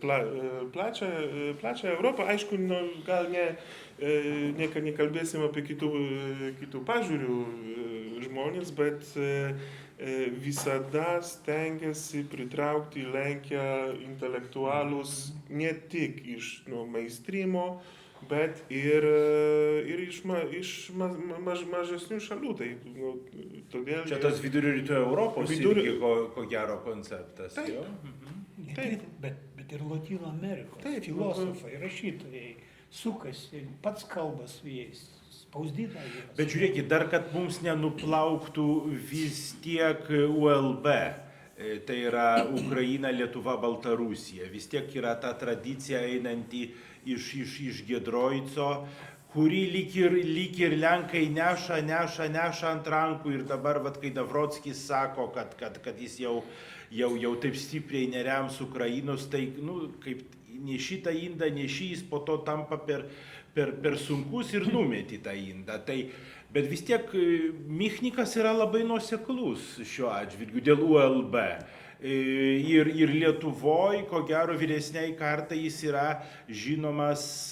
S3: plačią Europą, aišku, gal nekalbėsim apie kitų pažiūrių žmonės, bet visada stengiasi pritraukti į Lenkiją intelektualus ne tik iš mainstreamo, bet ir iš mažesnių šalių. Tai, todėl
S2: čia tas vidurio rytų Europos irgi ko gero konceptas.
S4: Taip. Bet ir Lotynų Amerikos filosofai, rašytojai sukasi, pats kalba su jais, spausdina juos.
S2: Bet žiūrėkit, dar kad mums nenuplauktų vis tiek ULB, tai yra Ukraina, Lietuva, Baltarusija, vis tiek yra ta tradicija einanti iš Giedroico, kurį lyg ir Lenkai neša ant rankų ir dabar, kai Davrockis sako, kad jis jau taip stipriai nerems Ukrainos, tai kaip neši tą indą, neši jis po to tampa per sunkus ir numeti tą indą. Tai Bet vis tiek Michnikas yra labai nuoseklus šiuo atžvilgiu dėl ULB. Ir Lietuvoje, ko gero, vyresniai kartai jis yra žinomas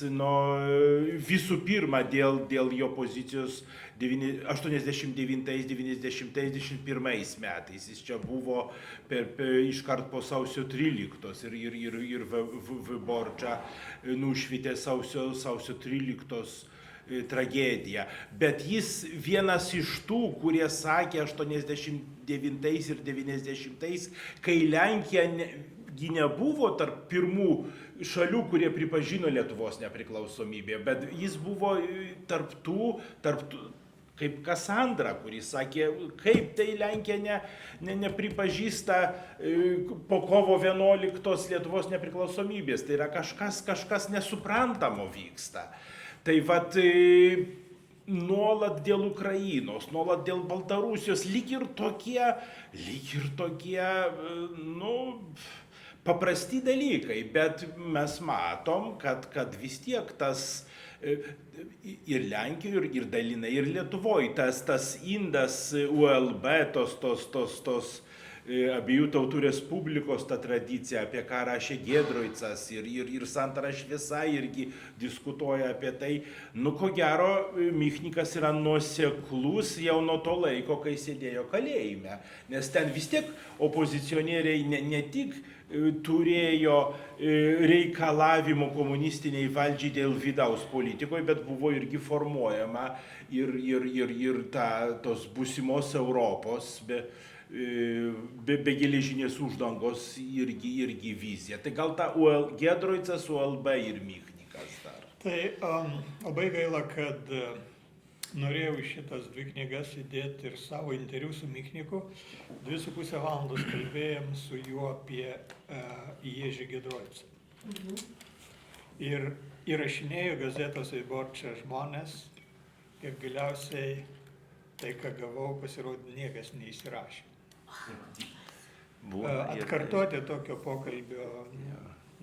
S2: visų pirma dėl jo pozicijos 89-90-91 metais. Jis čia buvo iškart po sausio 13 ir Vyborčą nušvitė sausio 13 tragediją. Bet jis vienas iš tų, kurie sakė 89 ir 90, kai Lenkija ji nebuvo tarp pirmų šalių, kurie pripažino Lietuvos nepriklausomybę, bet jis buvo tarp tų kaip Kasandra, kuris sakė, kaip tai Lenkija nepripažįsta po kovo 11 Lietuvos nepriklausomybės. Tai yra kažkas nesuprantamo vyksta. Tai vat nuolat dėl Ukrainos, nuolat dėl Baltarusijos, lyg ir tokie, paprasti dalykai, bet mes matom, kad vis tiek tas ir Lenkijoje, ir dalinai, ir Lietuvoje, tas indas ULB, tos abiejų tautų respublikos ta tradicija, apie ką rašė Giedroicas ir Santara Šviesa irgi diskutuoja apie tai. Ko gero, Michnikas yra nuoseklus jau nuo to laiko, kai sėdėjo kalėjime, nes ten vis tiek opozicionieriai ne tik turėjo reikalavimų komunistiniai valdžiai dėl vidaus politikoje, bet buvo irgi formuojama ir tos būsimos Europos be geležinės uždangos irgi vizija. Tai gal ta Giedroicas, ULB ir Michnikas dar.
S4: Tai labai gaila, kad norėjau į šitas dvi knygas įdėti ir savo interviu su Michniku. 2,5 valandos kalbėjom su juo apie Ježį Giedroicą. Ir įrašinėjo gazetos Vyborča žmonės ir galiausiai tai, ką gavau, pasirodė, niekas neįsirašė. Atkartoti tokio pokalbio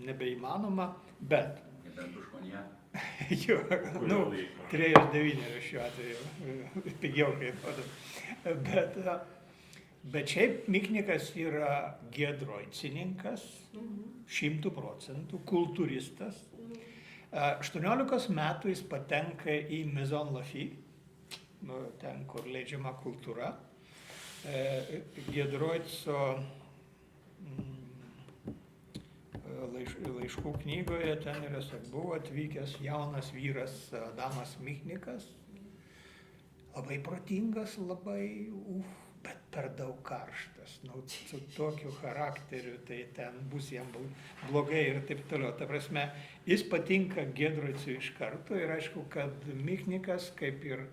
S4: nebeįmanoma, bet 3,9 šiuo atveju, pigiau kainuotų. Bet šiaip Michnikas yra giedroicininkas, 100%, kultūristas. 18 metų jis patenka į Maison Lafitte, ten, kur leidžiama kultūra. Giedroico laiškų knygoje ten yra, buvo atvykęs jaunas vyras Adamas Michnikas, labai protingas, bet per daug karštas, su tokiu charakteriu, tai ten bus jam blogai ir taip toliau. Ta prasme, jis patinka Giedroicui iš karto ir aišku, kad Michnikas, kaip ir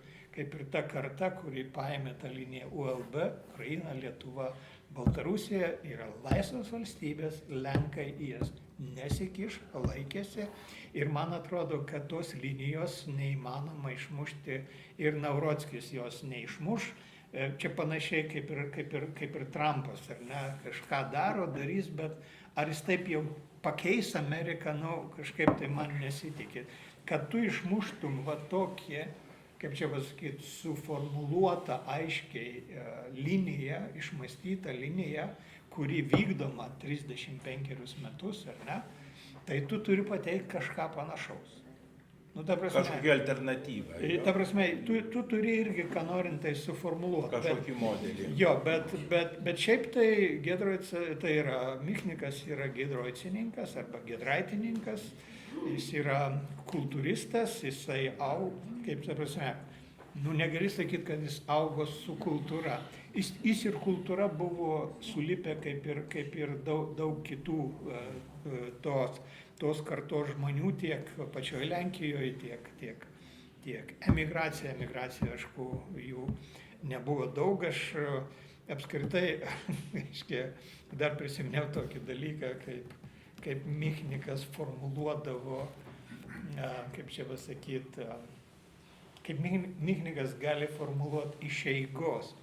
S4: ta karta, kuri paėmė tą liniją ULB, Ukraina, Lietuva, Baltarusija, yra laisvos valstybės, Lenkai į jas nesikiš, laikėsi ir man atrodo, kad tos linijos neįmanoma išmušti ir Naurockis jos neišmuš. Čia panašiai kaip ir Trumpas, ar ne, kažką darys, bet ar jis taip jau pakeis Ameriką, kažkaip tai man nesitikė. Kad tu išmuštum tokie, kaip čia pasakyti, suformuluota aiškiai linija, išmąstyta linija, kuri vykdoma 35 metus, ar ne, tai tu turi pateikti kažką panašaus.
S2: Kažkokia alternatyva.
S4: Ta prasme, tu turi irgi, ką norintai suformuluoti.
S2: Kažkokį modelį.
S4: Jo, bet šiaip tai tai yra, Michnikas yra giedroicininkas arba giedraitininkas, jis yra kultūristas, jisai kaip ta prasme, negali sakyti, kad jis augo su kultūra. Jis ir kultūra buvo sulipę kaip ir daug kitų tos kartos žmonių, tiek pačioje Lenkijoje, tiek emigracija, aišku, jų nebuvo daug. Aš apskritai, dar prisiminiau tokį dalyką, kaip Michnikas formuluodavo, kaip čia pasakyti, kaip Michnikas gali formuluoti išeigos.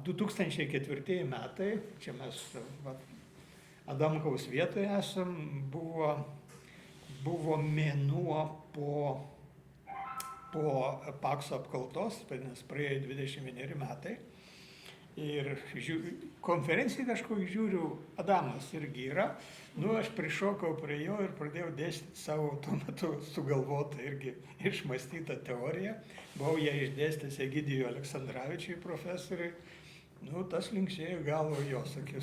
S4: 2004 metai, čia mes Adamkaus vietoje esam, buvo mėnuo po po Pakso apkaltos, vadinasi, praėjo 21 metai. Ir konferencijai kažkokį žiūriu, Adamas irgi yra. Nu, aš prišokau prie jo ir pradėjau dėstyti savo tuo metu sugalvotą irgi išmąstytą teoriją. Buvau ją išdėstęs Egidijui Aleksandravičiui profesoriui. Nu, tas linksėjo galvo jo, sakiau,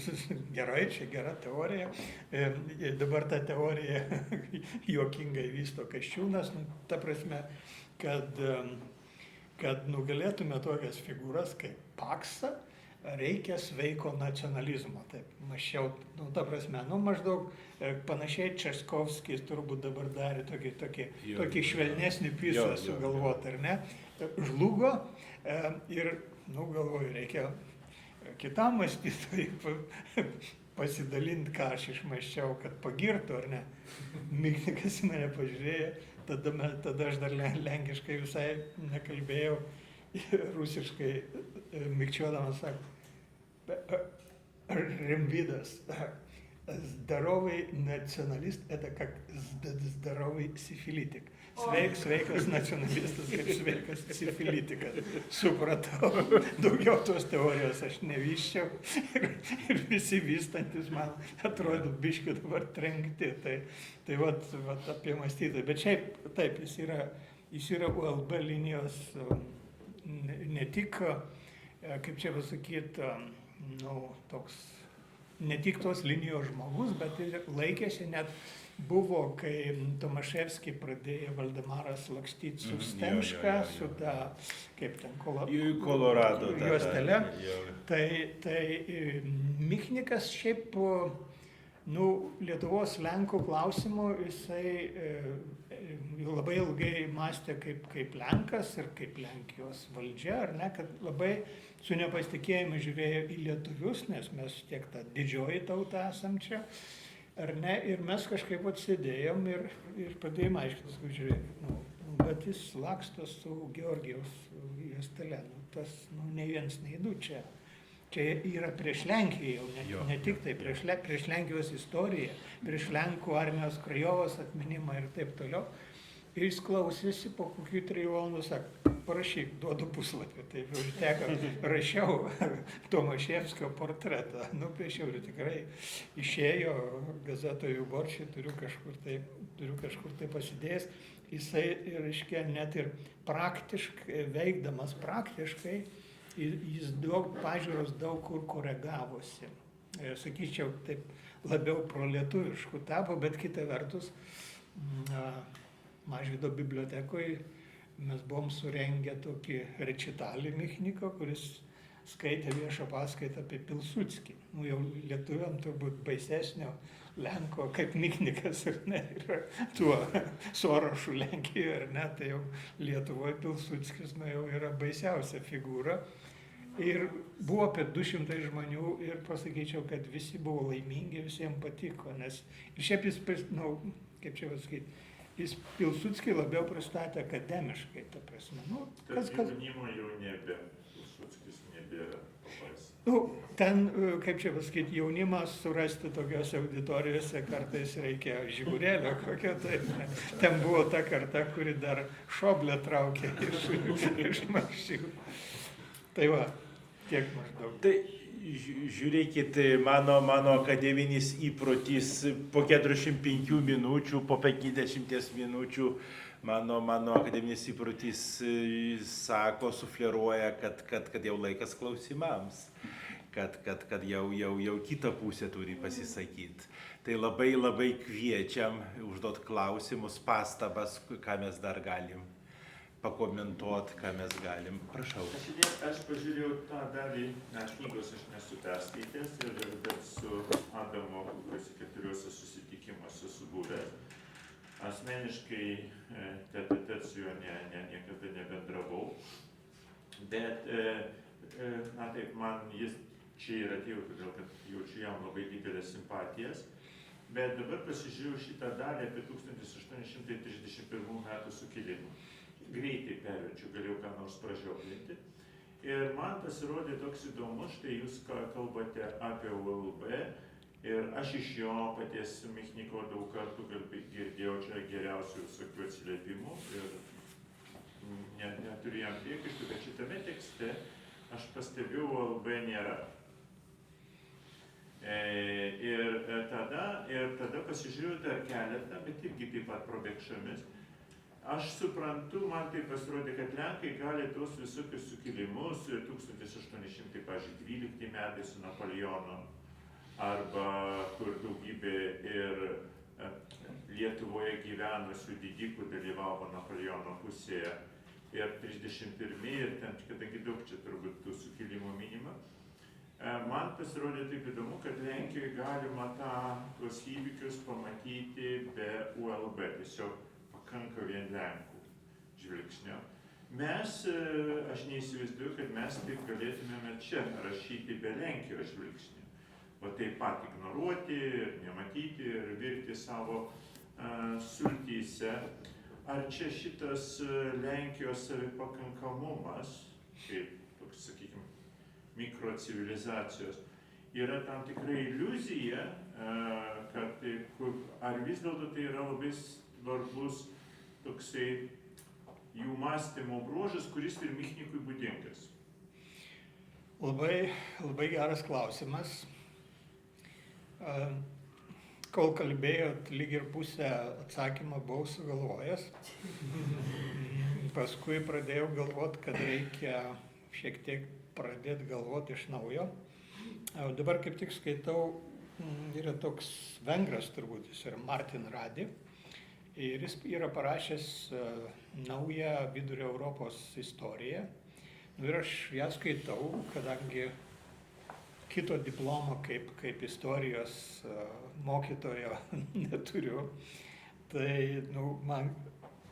S4: gerai, čia gera teorija. Dabar ta teorija juokingai vysto Kasčiūnas, nu, ta prasme, kad nugalėtume tokias figūras kaip Paksą, reikia sveiko nacionalizmo. Taip, mašiau, nu, ta prasme, nu, maždaug panašiai Českovskis turbūt dabar darė tokį švelnesnį pisą sugalvoti, ar ne? Žlugo ir, nu, galvoju, reikia kitam mąstytojui pasidalinti, ką aš išmąsčiau, kad pagirtų, ar ne. Miknikas į mane pažiūrėjo, tada aš dar lenkiškai visai nekalbėjau, rusiškai mikčiodamas sako, Ремвидас, здоровый националист – это как здоровый сифилитик. Sveikas nacionalistas, kaip sveikas sifilitikas. Supratau, daugiau tos teorijos aš nevyščiau ir visi vystantis man atrodo biškiu dabar trenkti. Tai vat apie mąstytoją. Bet šiaip taip, jis yra ULB linijos ne tik, kaip čia pasakyti, nu, toks, ne tik tos linijos žmogus, bet ir laikėsi net. Buvo, kai Tomaševskį pradėjo Valdemaras lakstyti su Stemška, su ta, kaip ten,
S2: Kolorado
S4: juostele. Tai Michnikas šiaip, nu, Lietuvos Lenkų klausimų jisai labai ilgai mąstė kaip Lenkas ir kaip Lenkijos valdžia, ar ne, kad labai su nepasitikėjimu žiūrėjo į lietuvius, nes mes tiek ta didžioji tauta esam čia. Ar ne, ir mes kažkaip atsėdėjom ir pradėjom aiškintis, kad žiūrėk, nu, bet jis laksto su Georgijaus juostele, nu, tas, nu, nei vienas, nei du čia. Čia yra prieš Lenkiją jau, ne tik tai, prieš Lenkijos istoriją, prieš Lenkų armijos Krajovos atminimą ir taip toliau. Ir jis klausėsi po kokių 3 valandų, sako, parašyk, duodu puslapį. Taip, rašiau Tomaševskio portretą, nupiešiau ir tikrai išėjo gazetoje Borčiai, turiu kažkur tai pasidėjęs. Jisai, reiškia, net ir praktiškai, veikdamas praktiškai, jis pažiūros daug kur koregavosi. Sakyčiau, taip labiau prolietuviškų tapo, bet kita vertus, Mažvydo bibliotekoje mes buvom surengę tokį rečitalį Michniko, kuris skaitė viešą paskaitą apie Pilsudskį. Nu, jau lietuviam turbūt baisesnio Lenko kaip Michnikas, ar ne, yra tuo Sorošu Lenkijoje, ar ne, tai jau Lietuvoje Pilsudskis, nu, jau yra baisiausia figūra. Ir buvo apie 200 žmonių ir pasakyčiau, kad visi buvo laimingi, visiems patiko, nes ir šiaip jis, nu, kaip čia pasakyti, jis Pilsudskį labiau pristatė akademiškai, ta prasme. Nu,
S6: jaunimo jau nebe, Pilsudskis nebėra papais.
S4: Nu, ten, kaip čia pasakyti, jaunimas surasti tokiose auditorijose kartais reikia žigurėlio kokio tai. Ten buvo ta karta, kuri dar šoblę traukė iš mašinų. Tai va, tiek maždaug.
S2: Tai žiūrėkit, mano akademinis įprotis po 45 minučių, po 50 minučių, mano akademinis įprotis sako, sufleruoja, kad jau laikas klausimams, kad jau kita pusė turi pasisakyti. Tai labai kviečiam užduot klausimus, pastabas, ką mes dar galim pakomentuoti, ką mes galim. Prašau.
S6: Aš pažiūrėjau tą dalį, knygos aš nesu perskaitęs, bet su Adamu 4 susitikimuose subuvęs. Asmeniškai tete su juo niekada nebendravau, bet, na taip, man jis čia ir atėjo, todėl kad jaučiu jam labai didelės simpatijas. Bet dabar pasižiūrėjau šitą dalį apie 1831 metų sukilimą. Greitai perverčiu, galėjau ką nors pražioplinti. Ir man pasirodė toks įdomus, štai jūs kalbate apie ULB ir aš iš jo paties Michniko daug kartų girdėjau čia geriausių visokių atsiliepimų ir neturiu jam priekaištų, bet šitame tekste aš pastebėjau LB nėra. Ir tada pasižiūrėjau dar keletą, bet irgi taip pat probėgšomis. Aš suprantu, man tai pasirodė, kad Lenkai gali tuos visokius sukilimus 1812 metais su Napoleonu, arba kur daugybė ir Lietuvoje gyvenusių didikų dalyvavo Napoleono pusėje ir 31 ir ten, kadangi daug čia turbūt tų sukilimų minima. Man pasirodė taip įdomu, kad Lenkijoje galima tuos įvykius pamatyti be ULB, tiesiog pakanka vien Lenkų žvilgsnio. Mes, aš neįsivaizduoju, kad mes taip galėtumėme čia rašyti be Lenkijos žvilgsnio, o taip pat ignoruoti, nematyti ir virti savo sultyse. Ar čia šitas Lenkijos savipakankamumas, kaip toks, sakykime, mikrocivilizacijos, yra tam tikra iliuzija, kad ar vis dėlto tai yra labai svarbus toksai jų mąstymo bruožas, kuris ir Michnikui būdingas?
S4: Labai geras klausimas. Kol kalbėjot, lyg ir pusę atsakymą buvau sugalvojęs. Paskui pradėjau galvot, kad reikia šiek tiek pradėti galvoti iš naujo. Dabar kaip tik skaitau, yra toks vengras turbūt, jis yra Martin Radi. Ir jis yra parašęs naują Vidurio Europos istoriją. Ir aš ją skaitau, kadangi kito diplomo kaip istorijos mokytojo neturiu. Tai man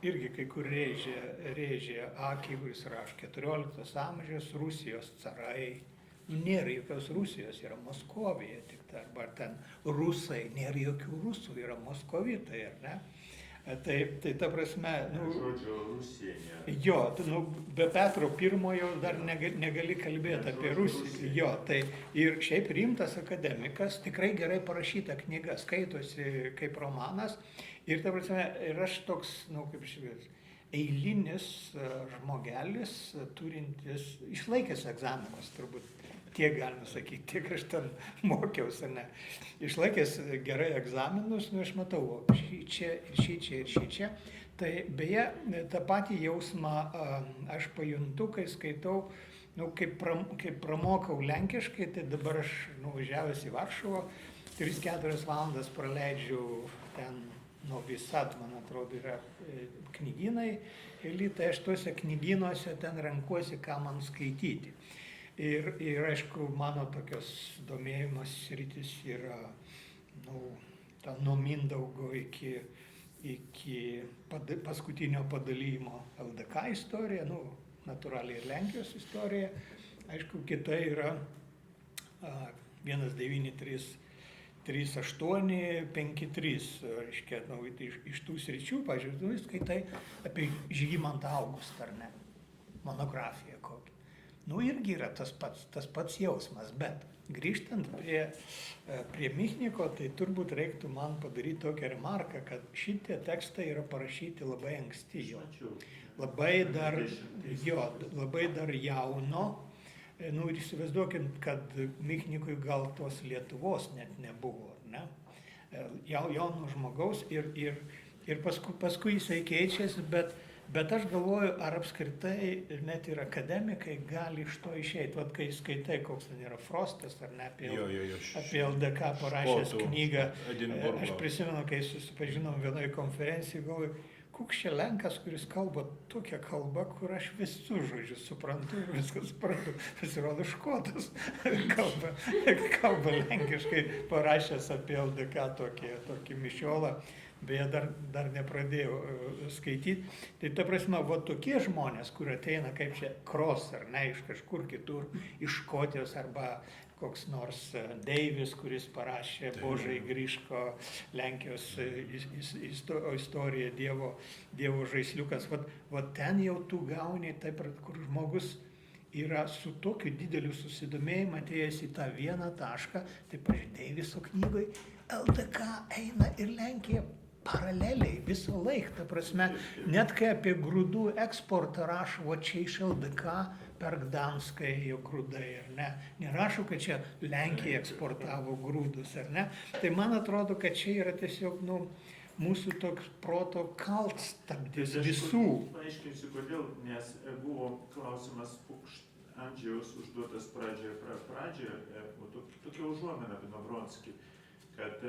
S4: irgi kai kur rėžė akį, kuris rašo 14 amžiaus Rusijos carai. Nėra jokios Rusijos, yra Moskovija tik tai, arba ten rusai, nėra jokių rusų, yra moskovitai, ar ne? Tai ta prasme...
S6: Žodžio Rusija nėra.
S4: Jo, be Petro I dar negali kalbėti apie Rusiją. Jo, tai ir šiaip rimtas akademikas, tikrai gerai parašyta knyga, skaitosi kaip romanas. Ir ta prasme, ir aš toks, kaip šiandien, eilinis žmogelis, turintis, išlaikęs egzaminus turbūt. Tiek galima sakyti, tiek aš ten mokiausi, ne. Išlaikęs gerai egzaminus, aš matau, šičia. Tai beje, tą patį jausmą aš pajuntu, kai skaitau, kaip pramokau lenkiškai, tai dabar aš nuvažiavęs į Varšuvą, 3-4 valandas praleidžiu ten, Visad, man atrodo, yra knygynai, tai aš tuose knygynuose ten renkuosi, ką man skaityti. Ir aišku, mano tokios domėjimas sritis yra nuo Mindaugo iki paskutinio padalymo LDK istorija, natūraliai ir Lenkijos istorija. Aišku, kita yra 1938-53, reiškia, iš tų sričių, pažiūrėjau, skaitai apie Žygimantą Augustą, ar ne, monografiją kokią. Irgi yra tas pats jausmas, bet grįžtant prie Michniko, tai turbūt reiktų man padaryti tokią remarką, kad šitie tekstai yra parašyti labai anksti jo. Labai dar jauno. Ir įsivaizduokim, kad Michnikui gal tos Lietuvos net nebuvo, ne? Jauno žmogaus ir paskui jisai keičiasi, bet aš galvoju, ar apskritai net ir akademikai gali iš to išeiti. Vat kai skaitai, koks ten yra Frostas, ar ne, apie LDK parašęs knygą. Aš prisimenu, kai susipažinom vienoje konferencijoje, galvoju, koks čia Lenkas, kuris kalba tokią kalbą, kur aš visus žodžius suprantu ir viską suprantu. Pasirodo, škotas kalba lenkiškai, parašęs apie LDK tokį mišiolą. Beje, dar nepradėjau skaityti. Tai ta prasme, tokie žmonės, kur ateina kaip čia Kros, ar ne, iš kažkur kitur, iš Škotijos, arba koks nors Deivis, kuris parašė Božai Griško Lenkijos istoriją, Dievo žaisliukas. Ten jau tu gauni, taip, kur žmogus yra su tokiu dideliu susidomėjimu atėjęs į tą vieną tašką, tai pažiūrėjai, Deiviso knygoj LDK eina ir Lenkija paraleliai visą laiką, ta prasme, net kai apie grūdų eksportą rašo, va čia iš LDK per Gdanską ėjo grūdai, ar ne? Nerašo, kad čia Lenkija eksportavo grūdus, ar ne? Tai man atrodo, kad čia yra tiesiog, mūsų toks proto kalts tarp visų.
S6: Paaiškinsiu, kodėl, nes buvo klausimas Andžejaus užduotas pradžioje, tokia užuomina apie Vronskį, kad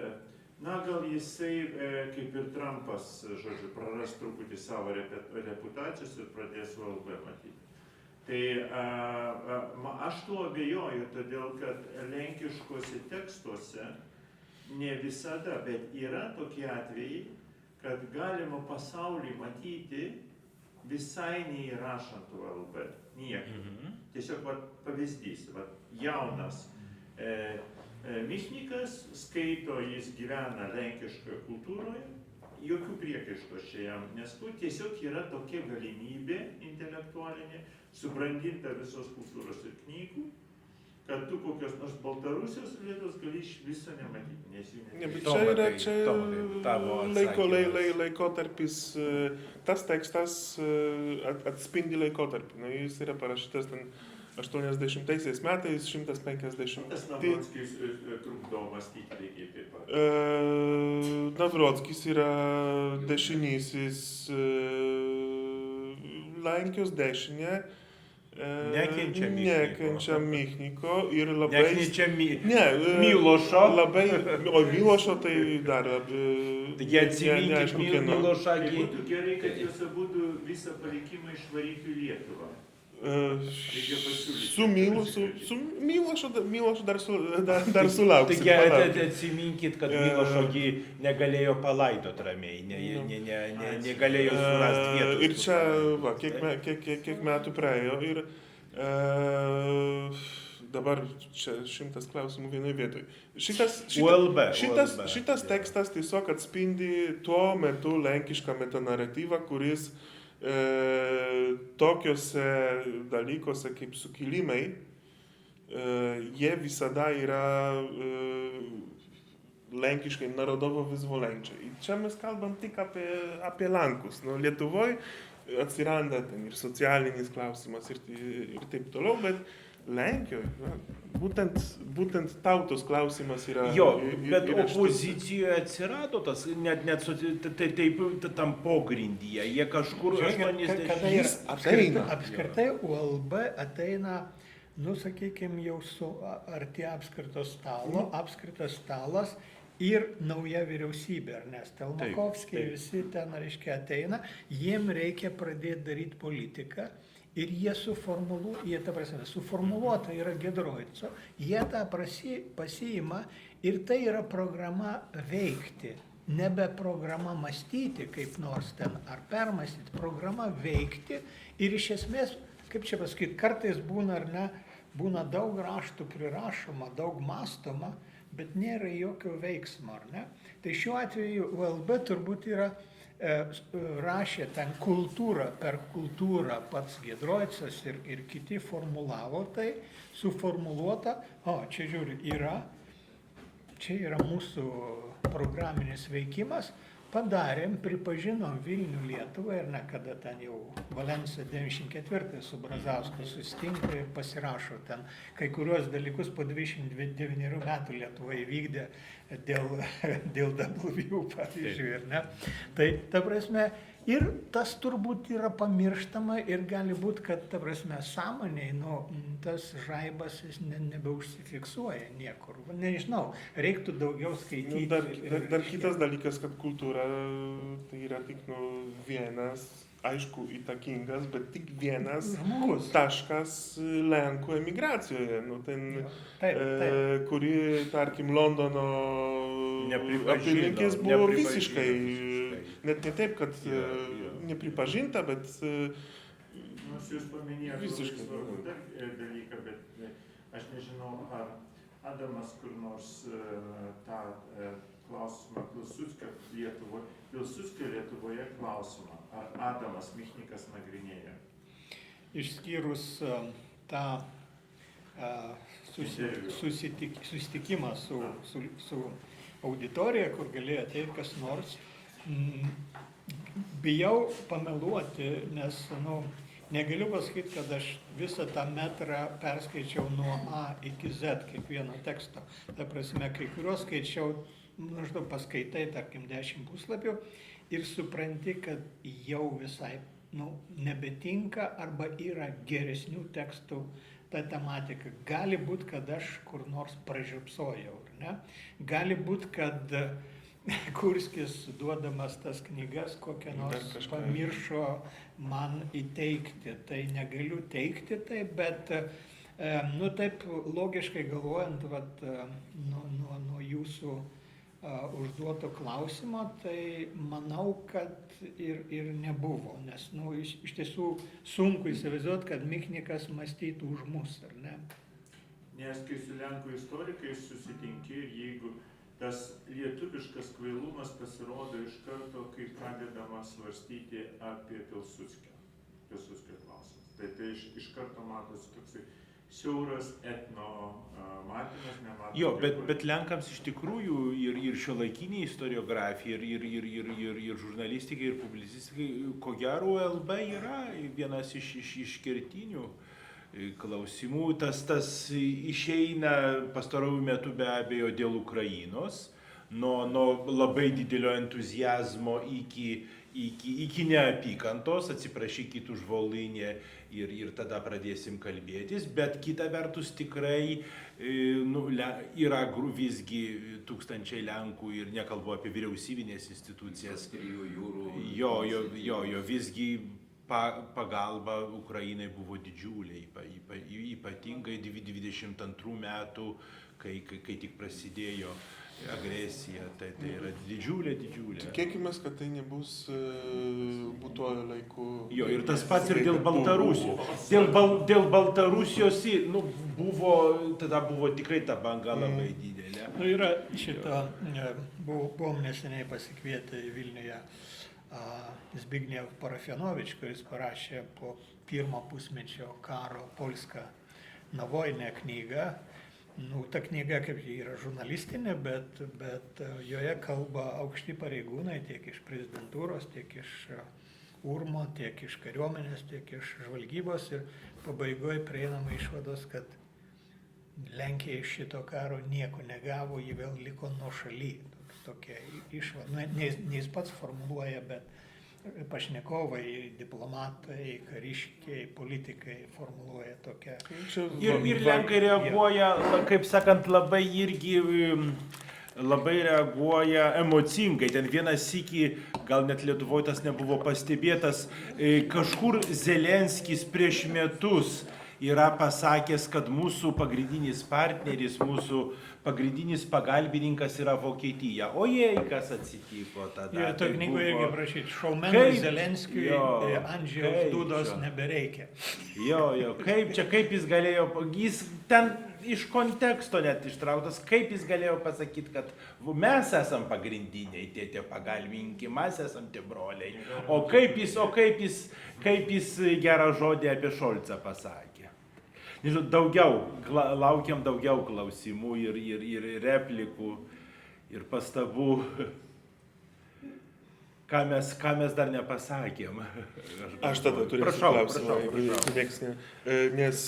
S6: gal jisai, kaip ir Trumpas, žodžiu, praras truputį savo reputacijos ir pradės VLB matyti. Tai aš tuo abejoju, todėl kad lenkiškose tekstuose ne visada, bet yra tokie atvejai, kad galima pasaulį matyti visai neįrašant VLB. Niekaip. Tiesiog pavyzdys, jaunas Michnikas skaito, jis gyvena lenkiškoje kultūroje, jokių priekaištų čia jam, nes tu tiesiog yra tokia galimybė intelektualinė, subrandinta visos kultūros ir knygų, kad tu kokios nors Baltarusijos vietos gali iš viso nematyti, nes jų
S3: Ne, bet čia yra laikotarpis, tas tekstas atspindi laikotarpį, jis yra parašytas ten 80 metais, 150.
S6: Tas Navrockis trukdo mąstyti lygiai taip pat.
S3: Navrockis yra dešinysis Lenkijos dešinė, nekenčia Michniko ir labai...
S2: Nekenčia Milošo.
S3: Labai, o Milošo tai dar...
S2: Jie atsiminkit Milošą.
S6: Tai būtų gerai, kad jūs abudu visą palikimą išvarytų į Lietuvą.
S3: Su Milošu dar sulauksim.
S2: Taigi atsiminkit, kad Milošo negalėjo palaidot ramiai, negalėjo surasti vietos.
S3: Ir čia, kiek metų praėjo ir dabar čia 100 klausimų vienoje vietoje. Šitas tekstas tiesiog atspindi tuo metu lenkišką metanaratyvą, kuris tokiuose dalykuose kaip sukilimai, jie visada yra lenkiškai narodovo vyzvolenčiai. Čia mes kalbam tik apie Lenkus. Lietuvoje atsiranda ten ir socialinis klausimas ir taip toliau, bet Lenkijoje būtent tautos klausimas yra...
S2: Bet opozicijoje atsirado tas, net taip tam pogrindyje, jie kažkur 80...
S4: Apskritai ULB ateina, sakykime, jau su arti apskrito stalo, apskritas stalas ir nauja vyriausybė, nes Telmakovskiai visi ten, ateina, jiem reikia pradėti daryti politiką. Ir jie suformuluota yra Giedroico, jie tą pasiima ir tai yra programa veikti, nebe programa mąstyti kaip nors ten ar permąstyti, programa veikti ir iš esmės, kaip čia pasakyti, kartais būna ar ne, būna daug raštų prirašoma, daug mąstoma, bet nėra jokio veiksmo, ar ne? Tai šiuo atveju VLB turbūt yra rašė ten kultūrą per kultūrą pats Giedroicas ir kiti formulavo tai, suformuluota, čia žiūri, čia yra mūsų programinis veikimas, padarėm, pripažinom Vilnių Lietuvą ir kada ten jau Valencija 94 su Brazausku susitinka ir pasirašo ten kai kuriuos dalykus po 29 metų Lietuva įvykdė dėl W, pavyzdžiui, ir ne. Tai, ta prasme, ir tas turbūt yra pamirštama ir gali būti, kad, ta prasme, sąmoniai, tas žaibas nebeužsifiksuoja niekur. Nežinau, reiktų daugiau skaityti.
S3: Dar kitas dalykas, kad kultūra tai yra tik vienas, aišku, įtakingas, bet tik vienas taškas Lenkų emigracijoje, kuri, tarkim, Londono apylinkės buvo visiškai, net ne taip, kad nepripažinta, bet
S6: jūs paminėjote svarbų dalyką, bet aš nežinau, ar Adamas kur nors tą klausimą Pilsudskio Lietuvoje klausimą, ar Adamas Michnikas nagrinėjo?
S4: Išskyrus tą susitikimą su auditorija, kur galėjo ateiti kas nors, Bijau pameluoti, nes negaliu pasakyti, kad aš visą tą metrą perskaičiau nuo A iki Z kiekvieno teksto. Ta prasme, kai kuriuos skaičiau, maždaug paskaitai, tarkim, 10 puslapių ir supranti, kad jau visai nebetinka arba yra geresnių tekstų ta tematika. Gali būti, kad aš kur nors pražiopsojau, ne? Gali būti, kad Kurskis, duodamas tas knygas, kokią nors pamiršo man įteikti. Tai negaliu teikti taip, bet taip logiškai galvojant, nuo jūsų užduoto klausimo, tai manau, kad ir nebuvo, nes iš tiesų sunku įsivaizduoti, kad Michnikas mąstytų už mus, ar ne?
S6: Nes kai su lenkų istorikais susitinki ir jeigu tas lietuviškas kvailumas pasirodo iš karto, kai pradedama svarstyti apie Pilsudskio klausimus. Tai iš karto matosi toksai siauras etno matymas, nematymas.
S2: Jo, bet Lenkams iš tikrųjų ir šiuolaikinė istoriografija, ir žurnalistikai, ir publicistikai, ko gero LB yra vienas iš kertinių klausimų. Tas išeina pastarųjų metų be abejo dėl Ukrainos, nuo labai didelio entuziazmo iki neapykantos, atsiprašykit už Volynę ir tada pradėsim kalbėtis, bet kita vertus tikrai yra visgi tūkstančiai Lenkų ir nekalbu apie vyriausybinės institucijas. Jo, visgi pagalba Ukrainai buvo didžiulė, ypatingai 22 metų, kai tik prasidėjo agresija, tai yra didžiulė.
S3: Tikėkimės, kad tai nebus būtuoju laiku.
S2: Jo, ir tas pats ir dėl Baltarusijos. Dėl Baltarusijos tada buvo tikrai ta banga labai didelė.
S4: Yra buvom neseniai pasikvietę į Vilniuje Zbigniew Parafenovič, kuris parašė po pirmo pusmečio karo Polska na vojnę knygą. Ta knyga kaip yra žurnalistinė, bet joje kalba aukšti pareigūnai tiek iš prezidentūros, tiek iš Urmo, tiek iš kariuomenės, tiek iš žvalgybos ir pabaigoje prieinama išvados, kad Lenkija iš šito karo nieko negavo, ji vėl liko nuošaly. Tokia išvada. Ne jis pats formuluoja, bet pašnekovai, diplomatai, kariškiai, politikai formuluoja tokią.
S2: Ir Lenkai reaguoja, kaip sakant, labai reaguoja emocingai. Ten vienas sykį, gal net Lietuvoje tas nebuvo pastebėtas, kažkur Zelenskis prieš metus yra pasakęs, kad mūsų pagrindinis partneris, mūsų pagrindinis pagalbininkas yra Vokietija. O jei kas atsitiko tada?
S4: Jo, to knygoje irgi prašyti, šaumenui Zelenskiui Andžejaus Dudos nebereikia.
S2: Jo, kaip jis galėjo, jis ten iš konteksto net ištrauktas, kaip jis galėjo pasakyti, kad mes esam pagrindiniai tie pagalbininkai, mes esam tie broliai. O kaip jis gerą žodį apie Šolcą pasakė. Nežinau, laukiam daugiau klausimų ir replikų, ir pastabų, ką mes dar nepasakėm.
S3: Aš tada turėsiu klausimą, jeigu nieks ne. Nes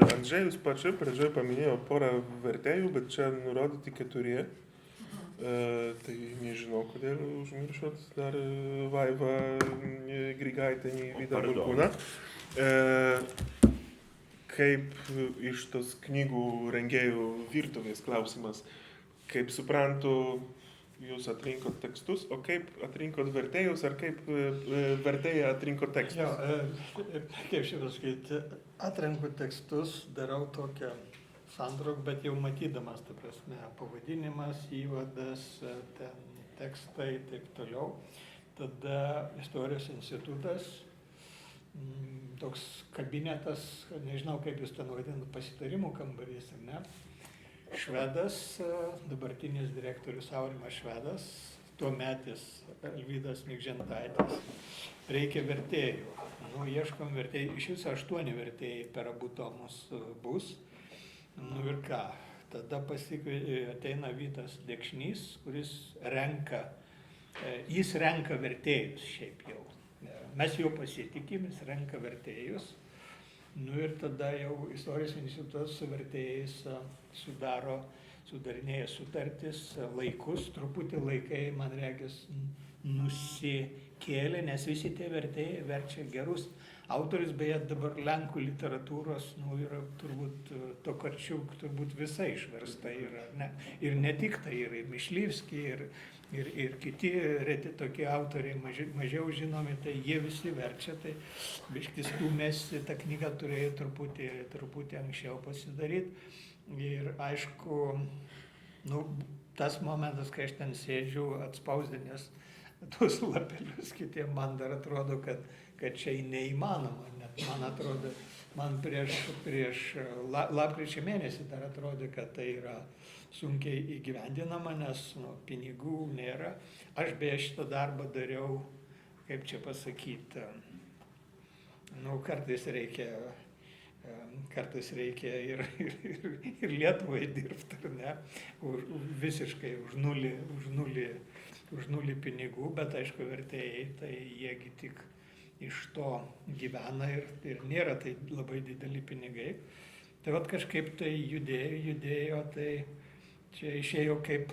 S3: Andžejus pačioj pradžioj paminėjo porą vertėjų, bet čia nurodyti 4. Tai nežinau, kodėl užmiršot dar Vaivą Grigaitę, Vydą Burkūną. Kaip iš tos knygų rengėjų virtuvės klausimas, kaip suprantu, jūs atrinkot tekstus, o kaip atrinkot vertėjus, ar kaip vertėjai atrinko tekstus?
S4: Jo, kaip šitą sakyti, atrenku tekstus, darau tokią santrauką, bet jau matydamas, ta prasme, pavadinimas, įvadas, ten tekstai, taip toliau. Tada Istorijos institutas, toks kabinetas, nežinau kaip jūs ten vadinat, pasitarimų kambarys, ar ne? Švedas, dabartinis direktorius Aurimas Švedas, tuometis Alvydas Mikžentaitis. Reikia vertėjų. Ieškom vertėjų. Iš viso 8 vertėjai per abu tomus bus. Ir ką? Tada ateina Vytas Dekšnys, kuris renka jis renka vertėjus šiaip jau. Mes jau pasitikim, jis renka vertėjus. Nu ir tada jau Istorijos institutas su vertėjais sudarinėja sutartis, laikus, truputį laikai, man regis, nusikėlė, nes visi tie vertėjai verčia gerus autorius, beje, dabar lenkų literatūros, yra turbūt Tokarčiuk, turbūt visa išversta yra, ne? Ir ne tik tai, ir Mišlyvski, ir kiti reti tokie autoriai, mažiau žinomi, tai jie visi verčia, tai biškis stūmėsi, ta knyga turėjo truputį anksčiau pasidaryti. Ir aišku, tas momentas, kai aš ten sėdžiu atspausdinęs tuos lapelius kitiem, man dar atrodo, kad čia neįmanoma. Net man atrodo, man prieš lapkričio mėnesį dar atrodė, kad tai yra sunkiai įgyvendinama, nes pinigų nėra. Aš beje šitą darbą dariau, kaip čia pasakyti, kartais reikia ir Lietuvai dirbti, ar ne, visiškai už nulį pinigų, bet aišku, vertėjai, tai jiegi tik iš to gyvena ir nėra tai labai dideli pinigai. Tai vat kažkaip tai judėjo, tai čia išėjo kaip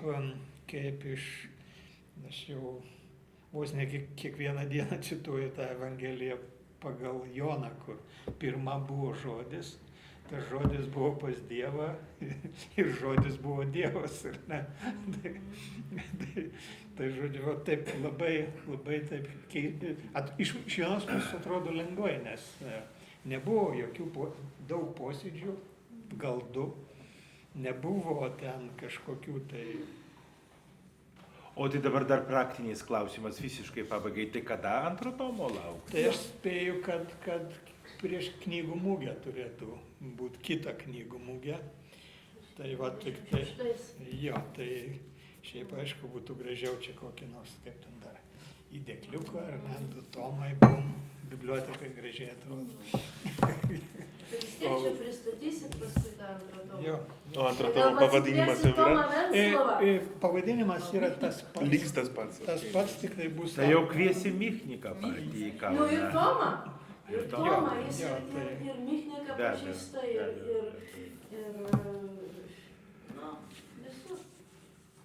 S4: iš, aš jau vos ne kiekvieną dieną cituoju tą Evangeliją pagal Joną, kur pirma buvo žodis, tas žodis buvo pas Dievą ir žodis buvo Dievas. Ir ne? Tai žodžiu, taip labai taip, iš vienos pusės atrodo lengvai, nes nebuvo jokių daug posėdžių, gal 2, nebuvo ten kažkokių tai.
S2: O tai dabar dar praktiniais klausimas visiškai pabaigai, tai kada antro tomo laukti?
S4: Tai aš spėju, kad prieš knygų mugę turėtų būti kita knygų mugė. Tai va tik tai, jo, tai šiaip aišku būtų gražiau čia kokį nors, kaip ten dar, įdėkliuką ar ne, 2 tomai, bibliotekai gražiai atrodo.
S5: Tai vis tiek čia pristatysit paskui tą antrą tomą.
S4: Jo.
S3: O antrą tomo pavadinimas jau yra?
S4: Pavadinimas yra tas pats.
S3: Liks tas pats.
S4: Tas pats, tik tai bus.
S2: Tai jau kviesi Michniką patį į Kauną.
S5: Nu ir Tomą. Ir
S2: Ir
S5: Tomą,
S2: Tomą,
S5: jis
S4: jo,
S5: ir
S4: tai-
S5: Michniką
S2: Be abejo,
S5: pažįsta,
S2: be
S5: visur.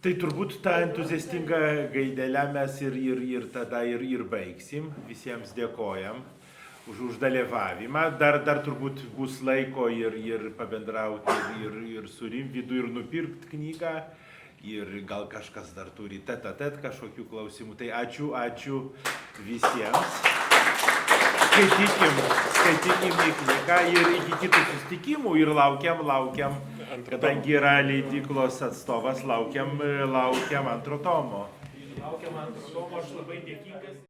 S2: Tai turbūt tą entuziastingą gaidelę mes ir tada ir baigsim. Visiems dėkojam už dalyvavimą. Dar turbūt bus laiko ir pabendrauti ir su Rimvydu ir nupirkti knygą. Ir gal kažkas dar turi tet kažkokių klausimų. Tai ačiū visiems. Skaitykim knygą ir iki kitų susitikimų ir laukiam, kadangi yra leidyklos atstovas, laukiam antro tomo.
S1: Laukiam antro tomo, aš labai dėkingas.